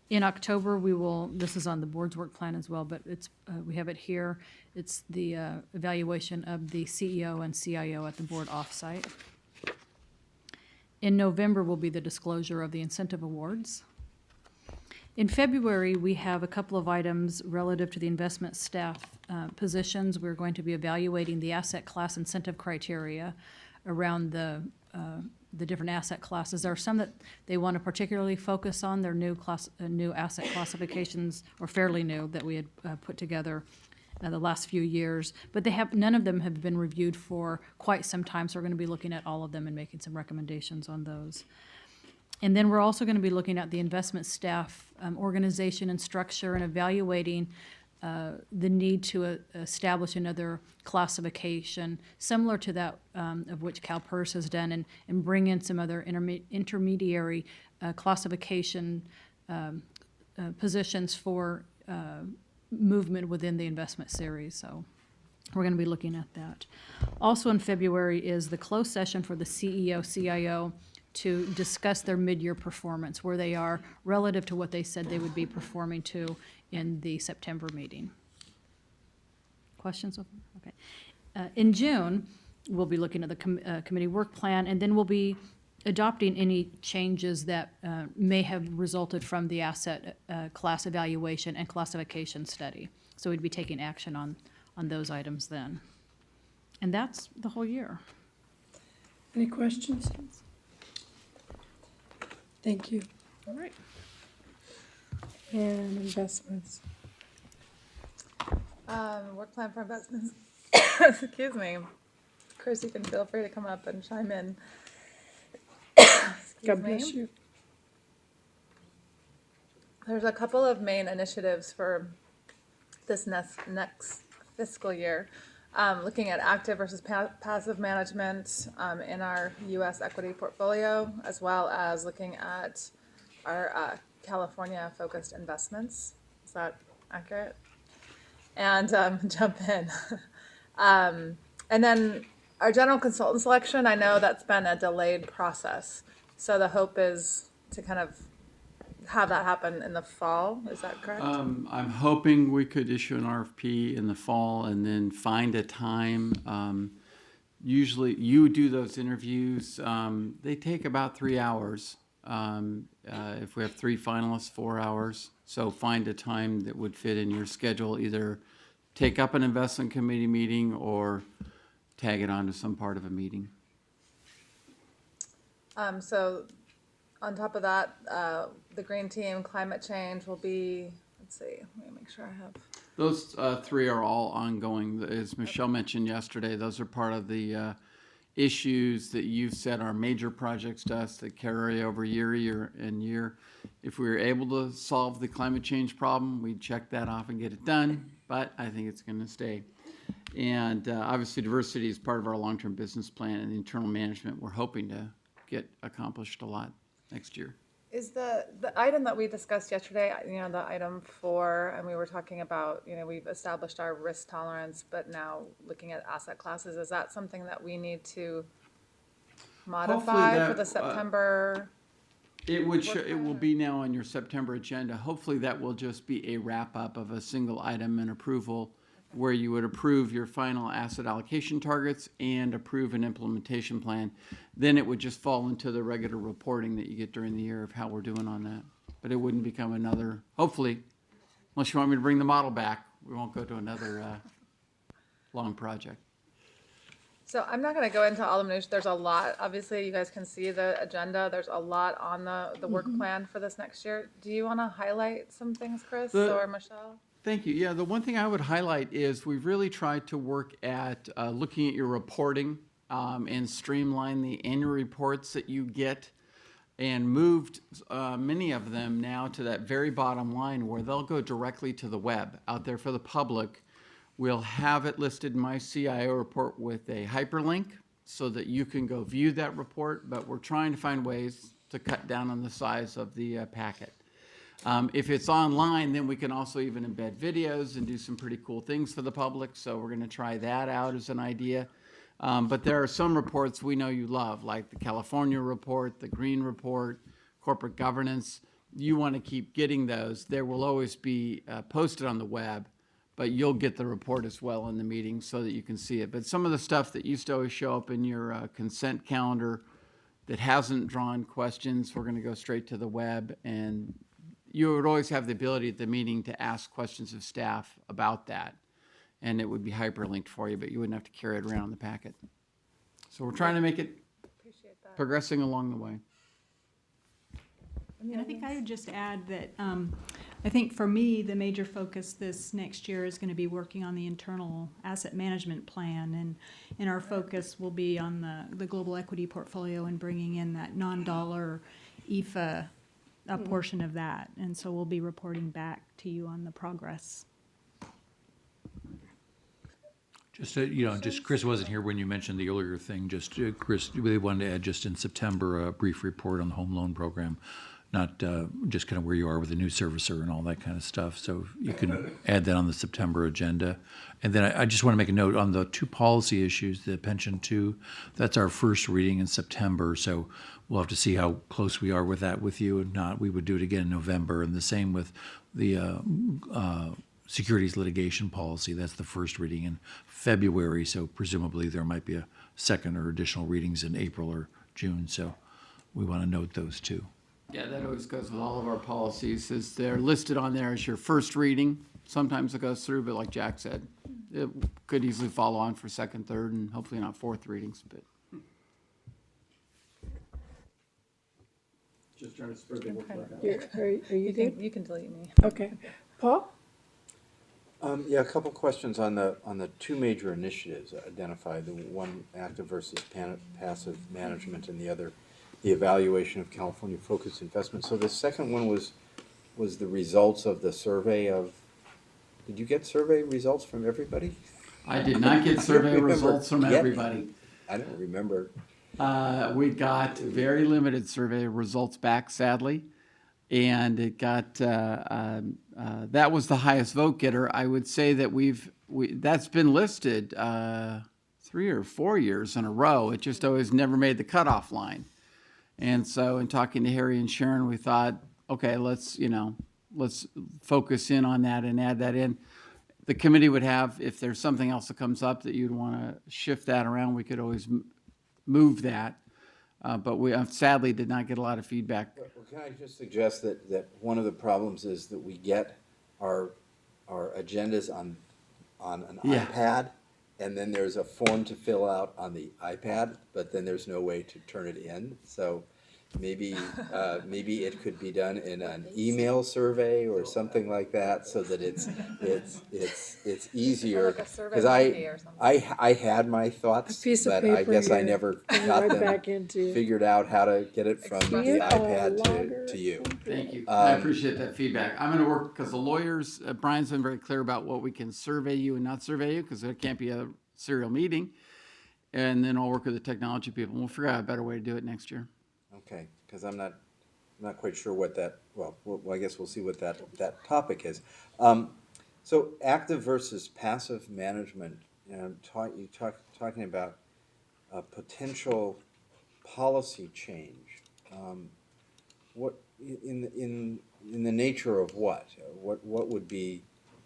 [SPEAKER 11] In October, this is on the board's work plan as well, but we have it here. It's the evaluation of the CEO and CIO at the board offsite. In November will be the disclosure of the incentive awards. In February, we have a couple of items relative to the investment staff positions. We're going to be evaluating the asset class incentive criteria around the different asset classes. There are some that they want to particularly focus on. They're new asset classifications, or fairly new, that we had put together the last few years, but none of them have been reviewed for quite some time, so we're going to be looking at all of them and making some recommendations on those. And then we're also going to be looking at the investment staff organization and structure and evaluating the need to establish another classification similar to that of which CalPERS has done, and bring in some other intermediary classification positions for movement within the investment series. So we're going to be looking at that. Also in February is the closed session for the CEO, CIO to discuss their mid-year performance, where they are relative to what they said they would be performing to in the September meeting. Questions? Okay. In June, We'll be looking at the committee work plan, and then we'll be adopting any changes that may have resulted from the asset class evaluation and classification study. So we'd be taking action on those items then. And that's the whole year.
[SPEAKER 2] Any questions? Thank you.
[SPEAKER 11] All right.
[SPEAKER 2] And investments.
[SPEAKER 1] Work plan for investments. Excuse me. Chris, you can feel free to come up and chime in. Excuse
[SPEAKER 2] God
[SPEAKER 1] me.
[SPEAKER 2] bless you.
[SPEAKER 1] There's a couple of main initiatives for this next fiscal year. Looking at active versus passive management in our U.S. equity portfolio, as well as looking at our California-focused investments. Is that accurate? And jump in. And then our general consultant selection, I know that's been a delayed process. So the hope is to kind of have that happen in the fall. Is that correct?
[SPEAKER 13] I'm hoping we could issue an RFP in the fall and then find a time. Usually you do those interviews. They take about 3 hours. If we have 3 finalists, 4 hours. So find a time that would fit in your schedule. Either take up an investment committee meeting or tag it onto some part of a meeting.
[SPEAKER 1] So on top of that, the green team, climate change will be, let's see, let me make sure I have.
[SPEAKER 13] Those 3 are all ongoing. As Michelle mentioned yesterday, those are part of the issues that you've said are major projects to us that carry over year and year. If we were able to solve the climate change problem, we'd check that off and get it done, but I think it's going to stay. And obviously diversity is part of our long-term business plan, and internal management we're hoping to get accomplished a lot next year.
[SPEAKER 1] Is the item that we discussed yesterday, the item 4, and we were talking about, we've established our risk tolerance, but now looking at asset classes, is that something that we need to modify for the September?
[SPEAKER 13] It will be now on your September agenda. Hopefully that will just be a wrap-up of a single item and approval where you would approve your final asset allocation targets and approve an implementation plan. Then it would just fall into the regular reporting that you get during the year of how we're doing on that. But it wouldn't become another, hopefully, unless you want me to bring the model back, we won't go to another long project.
[SPEAKER 1] So I'm not going to go into all the minutiae. There's a lot. Obviously, you guys can see the agenda. There's a lot on the work plan for this next year. Do you want to highlight some things, Chris or Michelle?
[SPEAKER 13] Thank you. Yeah, the one thing I would highlight is we've really tried to work at looking at your reporting and streamline the annual reports that you get, and moved many of them now to that very bottom line where they'll go directly to the web out there for the public. We'll have it listed in my CIO report with a hyperlink so that you can go view that report, but we're trying to find ways to cut down on the size of the packet. If it's online, then we can also even embed videos and do some pretty cool things for the public. So we're going to try that out as an idea. But there are some reports we know you love, like the California report, the Green report, corporate governance. You want to keep getting those. There will always be posted on the web, but you'll get the report as well in the meeting so that you can see it. But some of the stuff that used to always show up in your consent calendar that hasn't drawn questions, we're going to go straight to the web, and you would always have the ability at the meeting to ask questions of staff about that, and it would be hyperlinked for you, but you wouldn't have to carry it around in the packet. So we're trying to make it progressing along the way.
[SPEAKER 14] And I think I would just add that I think for me, the major focus this next year is going to be working on the internal asset management plan, and our focus will be on the global equity portfolio and bringing in that non-dollar IFA a portion of that, and so we'll be reporting back to you on the progress.
[SPEAKER 12] Just, just Chris wasn't here when you mentioned the earlier thing. Just Chris, they wanted to add just in September a brief report on the home loan program, not just kind of where you are with the new servicer and all that kind of stuff. So you can add that on the September agenda. And then I just want to make a note on the 2 policy issues, the pension 2, that's our first reading in September. So we'll have to see how close we are with that with you. If not, we would do it again in November. And the same with the securities litigation policy. That's the first reading in February. So presumably there might be a second or additional readings in April or June. So we want to note those too.
[SPEAKER 13] Yeah, that always goes with all of our policies, is they're listed on there as your first reading. Sometimes it goes through, but like Jack said, it could easily follow on for second, third, and hopefully not fourth readings, but. Just trying to spread the word out.
[SPEAKER 2] Are you good?
[SPEAKER 1] You can delete me.
[SPEAKER 2] Okay. Paul?
[SPEAKER 5] Yeah, a couple questions on the two major initiatives identified, the one active versus passive management and the other, the evaluation of California focused investment. So the second one was the results of the survey of, did you get survey results from everybody?
[SPEAKER 13] I did not get survey
[SPEAKER 5] remember
[SPEAKER 13] results from
[SPEAKER 5] getting
[SPEAKER 13] everybody.
[SPEAKER 5] I don't remember.
[SPEAKER 13] We got very limited survey results back, sadly, and it got that was the highest vote getter. I would say that that's been listed 3 or 4 years in a row. It just always never made the cutoff line. And so, in talking to Harry and Sharon, we thought, okay, let's focus in on that and add that in. The committee would have, if there's something else that comes up that you'd want to shift that around, we could always move that. But we sadly did not get a lot of feedback.
[SPEAKER 5] Well, can I just suggest that one of the problems is that we get our agendas on an
[SPEAKER 13] Yeah.
[SPEAKER 5] iPad, and then there's a form to fill out on the iPad, but then there's no way to turn it in. So maybe it could be done in an email survey or something like that, so that it's easier.
[SPEAKER 1] Or like a survey
[SPEAKER 5] Because
[SPEAKER 1] monkey or something.
[SPEAKER 5] I had my thoughts,
[SPEAKER 2] A piece of
[SPEAKER 5] but I
[SPEAKER 2] paper
[SPEAKER 5] guess I
[SPEAKER 2] here.
[SPEAKER 5] never
[SPEAKER 2] Going
[SPEAKER 5] got
[SPEAKER 2] right
[SPEAKER 5] them
[SPEAKER 2] back into-
[SPEAKER 5] figured out how to get it from
[SPEAKER 1] Express
[SPEAKER 5] the
[SPEAKER 1] it.
[SPEAKER 5] iPad to you.
[SPEAKER 13] Thank you. I appreciate that feedback. I'm going to work, because the lawyers, Brian's been very clear about what we can survey you and not survey you, because there can't be a serial meeting. And then I'll work with the technology people, and we'll figure out a better way to do it next year.
[SPEAKER 5] Okay, because I'm not quite sure what that, well, I guess we'll see what that topic is. So active versus passive management, talking about a potential policy change. What, in the nature of what? What would be,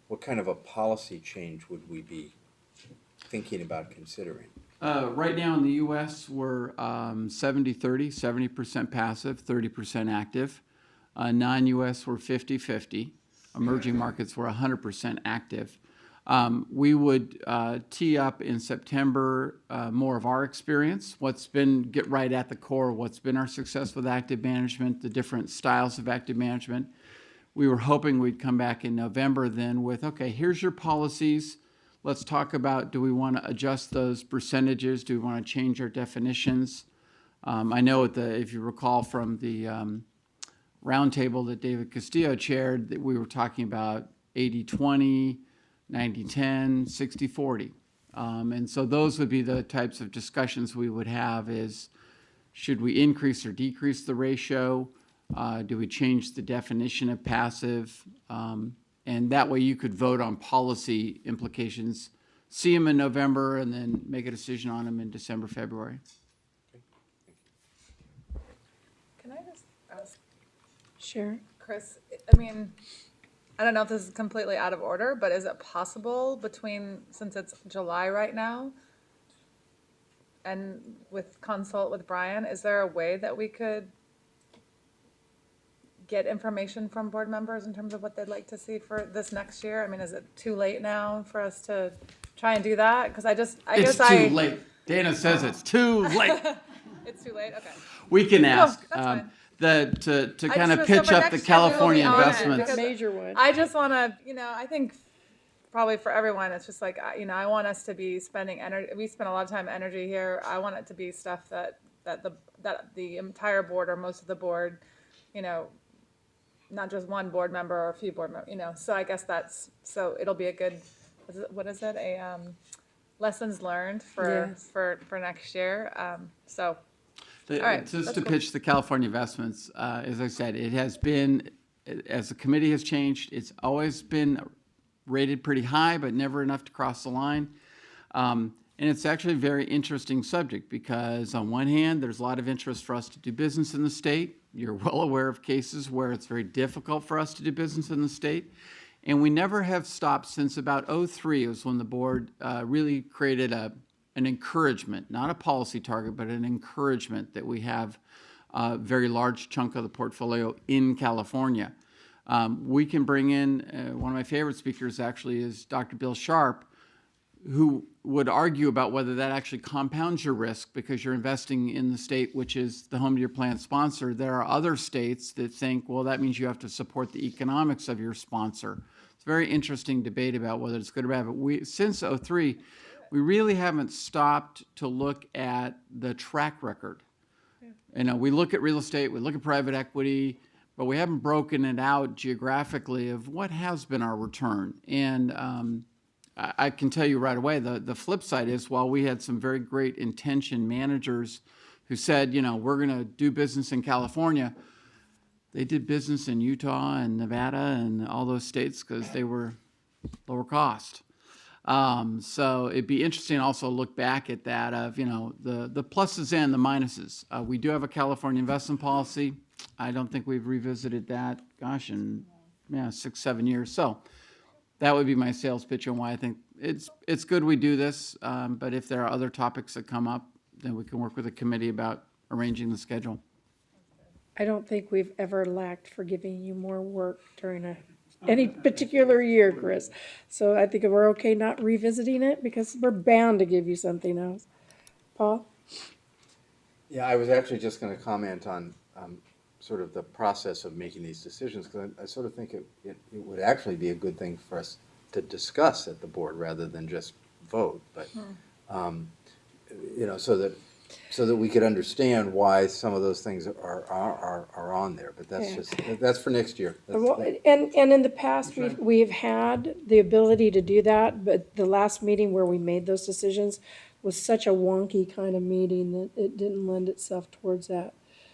[SPEAKER 5] what kind of a policy change would we be thinking about considering?
[SPEAKER 13] Right now in the U.S., we're 70-30, 70% passive, 30% active. Non-U.S., we're 50-50. Emerging markets, we're 100% active. We would tee up in September more of our experience, get right at the core of what's been our success with active management, the different styles of active management. We were hoping we'd come back in November then with, okay, here's your policies. Let's talk about, do we want to adjust those percentages? Do we want to change our definitions? I know if you recall from the roundtable that David Castillo chaired, that we were talking about 80-20, 90-10, 60-40. And so those would be the types of discussions we would have is, should we increase or decrease the ratio? Do we change the definition of passive? And that way you could vote on policy implications, see them in November, and then make a decision on them in December, February.
[SPEAKER 1] Can I just ask,
[SPEAKER 2] Sharon?
[SPEAKER 1] Chris, I mean, I don't know if this is completely out of order, but is it possible since it's July right now, and consult with Brian, is there a way that we could get information from board members in terms of what they'd like to see for this next year? I mean, is it too late now for us to try and do that? Because
[SPEAKER 13] It's too late. Dana says it's too late.
[SPEAKER 1] It's too late? Okay.
[SPEAKER 13] We can ask.
[SPEAKER 1] that's fine.
[SPEAKER 13] To kind of
[SPEAKER 1] So
[SPEAKER 13] pitch
[SPEAKER 1] for
[SPEAKER 13] up the
[SPEAKER 1] next year, we will be
[SPEAKER 13] California
[SPEAKER 1] on it,
[SPEAKER 13] investments.
[SPEAKER 1] because
[SPEAKER 2] Major one.
[SPEAKER 1] I just want to, I think probably for everyone, it's just like, I want us to be spending energy. We spend a lot of time and energy here. I want it to be stuff that the entire board or most of the board, not just one board member or a few board members, so I guess it'll be a good, what is it? Lessons learned for next year. All right,
[SPEAKER 13] Just
[SPEAKER 1] that's
[SPEAKER 13] to
[SPEAKER 1] cool.
[SPEAKER 13] pitch the California investments, as I said, it has been, as the committee has changed, it's always been rated pretty high, but never enough to cross the line. And it's actually a very interesting subject because on one hand, there's a lot of interest for us to do business in the state. You're well aware of cases where it's very difficult for us to do business in the state. And we never have stopped since about 2003 was when the board really created an encouragement, not a policy target, but an encouragement that we have a very large chunk of the portfolio in California. We can bring in, one of my favorite speakers actually is Dr. Bill Sharp, who would argue about whether that actually compounds your risk because you're investing in the state which is the home to your plan sponsor. There are other states that think, well, that means you have to support the economics of your sponsor. It's a very interesting debate about whether it's good or bad. But since '03, we really haven't stopped to look at the track record. You know, we look at real estate, we look at private equity, but we haven't broken it out geographically of what has been our return. And I can tell you right away, the flip side is while we had some very great intention managers who said, you know, we're going to do business in California, they did business in Utah and Nevada and all those states because they were lower cost. So it'd be interesting to also look back at that of, you know, the pluses and the minuses. We do have a California investment policy. I don't think we've revisited that, gosh, in 6-7 years. So that would be my sales pitch on why I think it's good we do this. But if there are other topics that come up, then we can work with the committee about arranging the schedule.
[SPEAKER 2] I don't think we've ever lacked for giving you more work during any particular year, Chris. So I think we're okay not revisiting it because we're bound to give you something else. Paul?
[SPEAKER 5] Yeah, I was actually just going to comment on sort of the process of making these decisions, because I sort of think it would actually be a good thing for us to discuss at the board rather than just vote. But you know, so that we could understand why some of those things are on there. But that's that's for next year.
[SPEAKER 2] And in the past, we've had the ability to do that, but the last meeting where we made those decisions was such a wonky kind of meeting that it didn't lend itself towards that.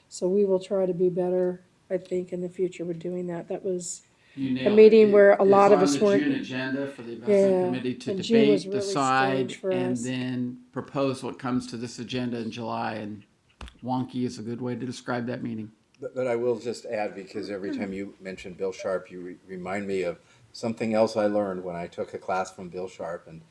[SPEAKER 2] So we will try to be better, I think, in the future with doing that. That was a meeting where a lot of us weren't.
[SPEAKER 13] It's on the June agenda for the investment committee to debate, decide, and then propose what comes to this agenda in July. And wonky is a good way to describe that meeting.
[SPEAKER 5] But I will just add, because every time you mention Bill Sharp, you remind me of something else I learned when I took a class from Bill Sharp, and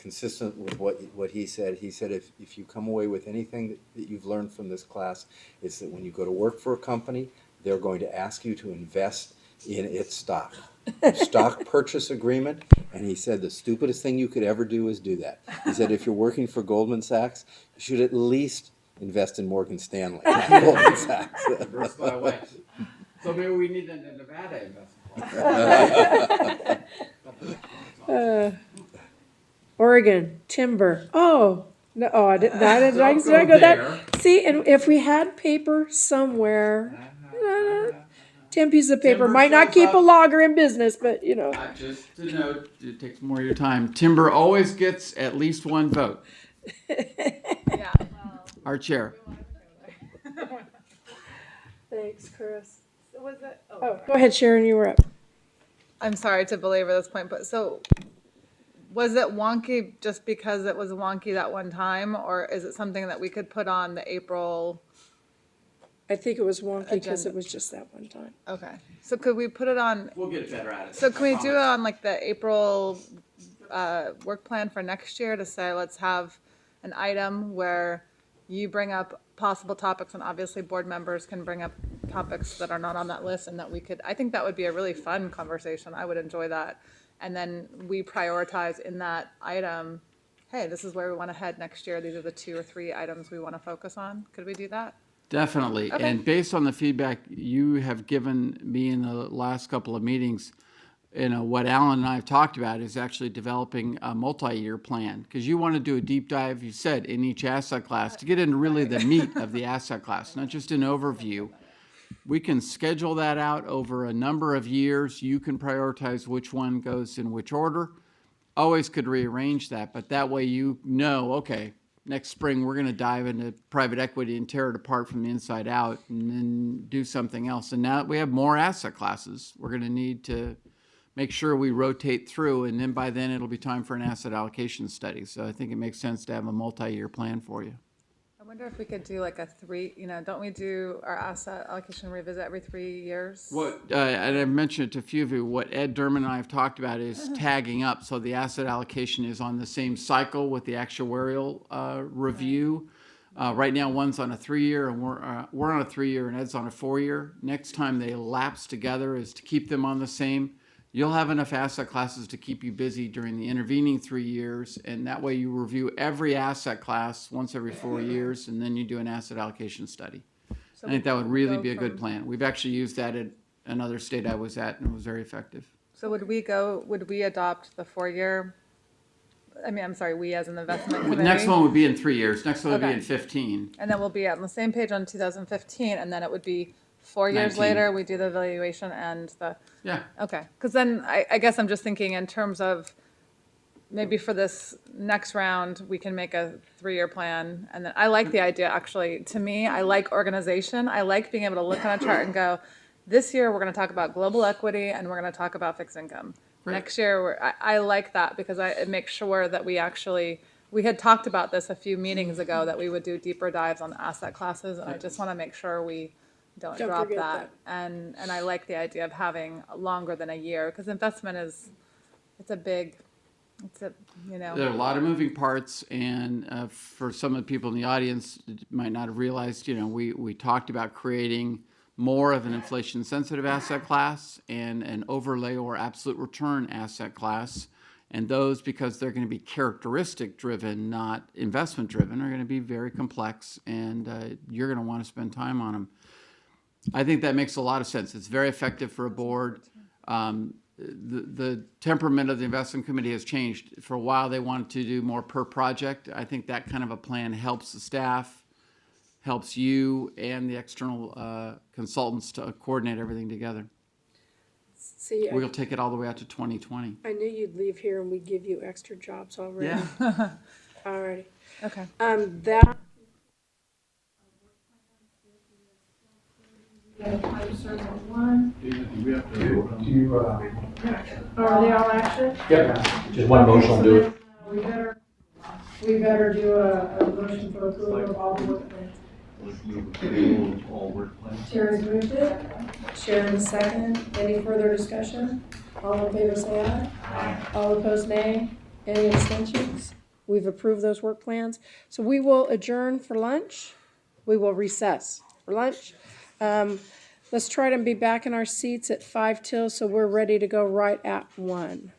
[SPEAKER 5] consistent with what he said if you come away with anything that you've learned from this class, it's that when you go to work for a company, they're going to ask you to invest in its stock. Stock purchase agreement, and he said the stupidest thing you could ever do is do that. He said if you're working for Goldman Sachs, you should at least invest in Morgan Stanley, not Goldman Sachs.
[SPEAKER 13] So maybe we need a Nevada investment.
[SPEAKER 2] Oregon, timber. Oh, no, did I go that? See, and if we had paper somewhere, 10 pieces of paper might not keep a logger in business, but you know.
[SPEAKER 13] Just to note, it takes more of your time. Timber always gets at least one vote.
[SPEAKER 1] Yeah.
[SPEAKER 13] Our chair.
[SPEAKER 2] Thanks, Chris.
[SPEAKER 1] Was it?
[SPEAKER 2] Oh, go ahead, Sharon, you were up.
[SPEAKER 1] I'm sorry to belabor this point, but so was it wonky just because it was wonky that one time, or is it something that we could put on the April?
[SPEAKER 2] I think it was wonky because it was just that one time.
[SPEAKER 1] Okay, so could we put it on?
[SPEAKER 13] We'll get better at it.
[SPEAKER 1] So can we do it on like the April work plan for next year to say, let's have an item where you bring up possible topics, and obviously board members can bring up topics that are not on that list, and that we could, I think that would be a really fun conversation. I would enjoy that. And then we prioritize in that item, hey, this is where we want to head next year. These are the 2 or 3 items we want to focus on. Could we do that?
[SPEAKER 13] Definitely.
[SPEAKER 1] Okay.
[SPEAKER 13] And based on the feedback you have given me in the last couple of meetings, you know, what Alan and I have talked about is actually developing a multi-year plan, because you want to do a deep dive, you said, in each asset class to get into really the meat of the asset class, not just an overview. We can schedule that out over a number of years. You can prioritize which one goes in which order. Always could rearrange that, but that way you know, okay, next spring we're going to dive into private equity and tear it apart from the inside out and then do something else. And now that we have more asset classes, we're going to need to make sure we rotate through, and then by then it'll be time for an asset allocation study. So I think it makes sense to have a multi-year plan for you.
[SPEAKER 1] wonder if we could do like a don't we do our asset allocation revisit every 3 years?
[SPEAKER 13] What, and I've mentioned it to a few of you, what Ed Derman and I have talked about is tagging up, so the asset allocation is on the same cycle with the actuarial review. Right now, one's on a 3-year, and we're on a 3-year, and Ed's on a 4-year. Next time they lapse together is to keep them on the same. You'll have enough asset classes to keep you busy during the intervening 3 years, and that way you review every asset class once every 4 years, and then you do an asset allocation study. I think that would really be a good plan. We've actually used that at another state I was at, and it was very effective.
[SPEAKER 1] So would we adopt the 4-year? I mean, I'm sorry, we as an investment
[SPEAKER 13] The
[SPEAKER 1] committee?
[SPEAKER 13] next one would be in 3 years. Next one would be
[SPEAKER 1] Okay.
[SPEAKER 13] in 15.
[SPEAKER 1] And then we'll be on the same page on 2015, and then it would be 4 years
[SPEAKER 13] 19.
[SPEAKER 1] later, we do the evaluation and the,
[SPEAKER 13] Yeah.
[SPEAKER 1] okay. Because then I guess I'm just thinking in terms of maybe for this next round, we can make a 3-year plan. And then I like the idea, actually. To me, I like organization. I like being able to look on a chart and go, this year, we're going to talk about global equity and we're going to talk about fixed income.
[SPEAKER 13] Right.
[SPEAKER 1] Next year, I like that because it makes sure that we had talked about this a few meetings ago, that we would do deeper dives on asset classes. And I just want to make sure we don't drop
[SPEAKER 2] forget
[SPEAKER 1] that. And I like the idea of having longer than a year because investment it's a
[SPEAKER 13] There are a lot of moving parts, and for some of the people in the audience, might not have realized, we talked about creating more of an inflation-sensitive asset class and an overlay or absolute return asset class. And those, because they're going to be characteristic-driven, not investment-driven, are going to be very complex, and you're going to want to spend time on them. I think that makes a lot of sense. It's very effective for a board. The temperament of the investment committee has changed. For a while, they wanted to do more per project. I think that kind of a plan helps the staff, helps you and the external consultants to coordinate everything together.
[SPEAKER 2] See,
[SPEAKER 13] We'll take it all the way out to 2020.
[SPEAKER 2] I knew you'd leave here and we'd give you extra jobs already.
[SPEAKER 13] Yeah.
[SPEAKER 2] Alrighty.
[SPEAKER 1] okay.
[SPEAKER 2] That. Are they all action?
[SPEAKER 10] Yep, just one motion will do it.
[SPEAKER 2] We better do a motion for approval of all the work plans. Terry's moved it. Sharon second. Any further discussion? All in favor say aye. Aye. All opposed nay. Any abstentions? We've approved those work plans. So we will adjourn for lunch. We will recess for lunch. Let's try to be back in our seats at 5 till, so we're ready to go right at 1.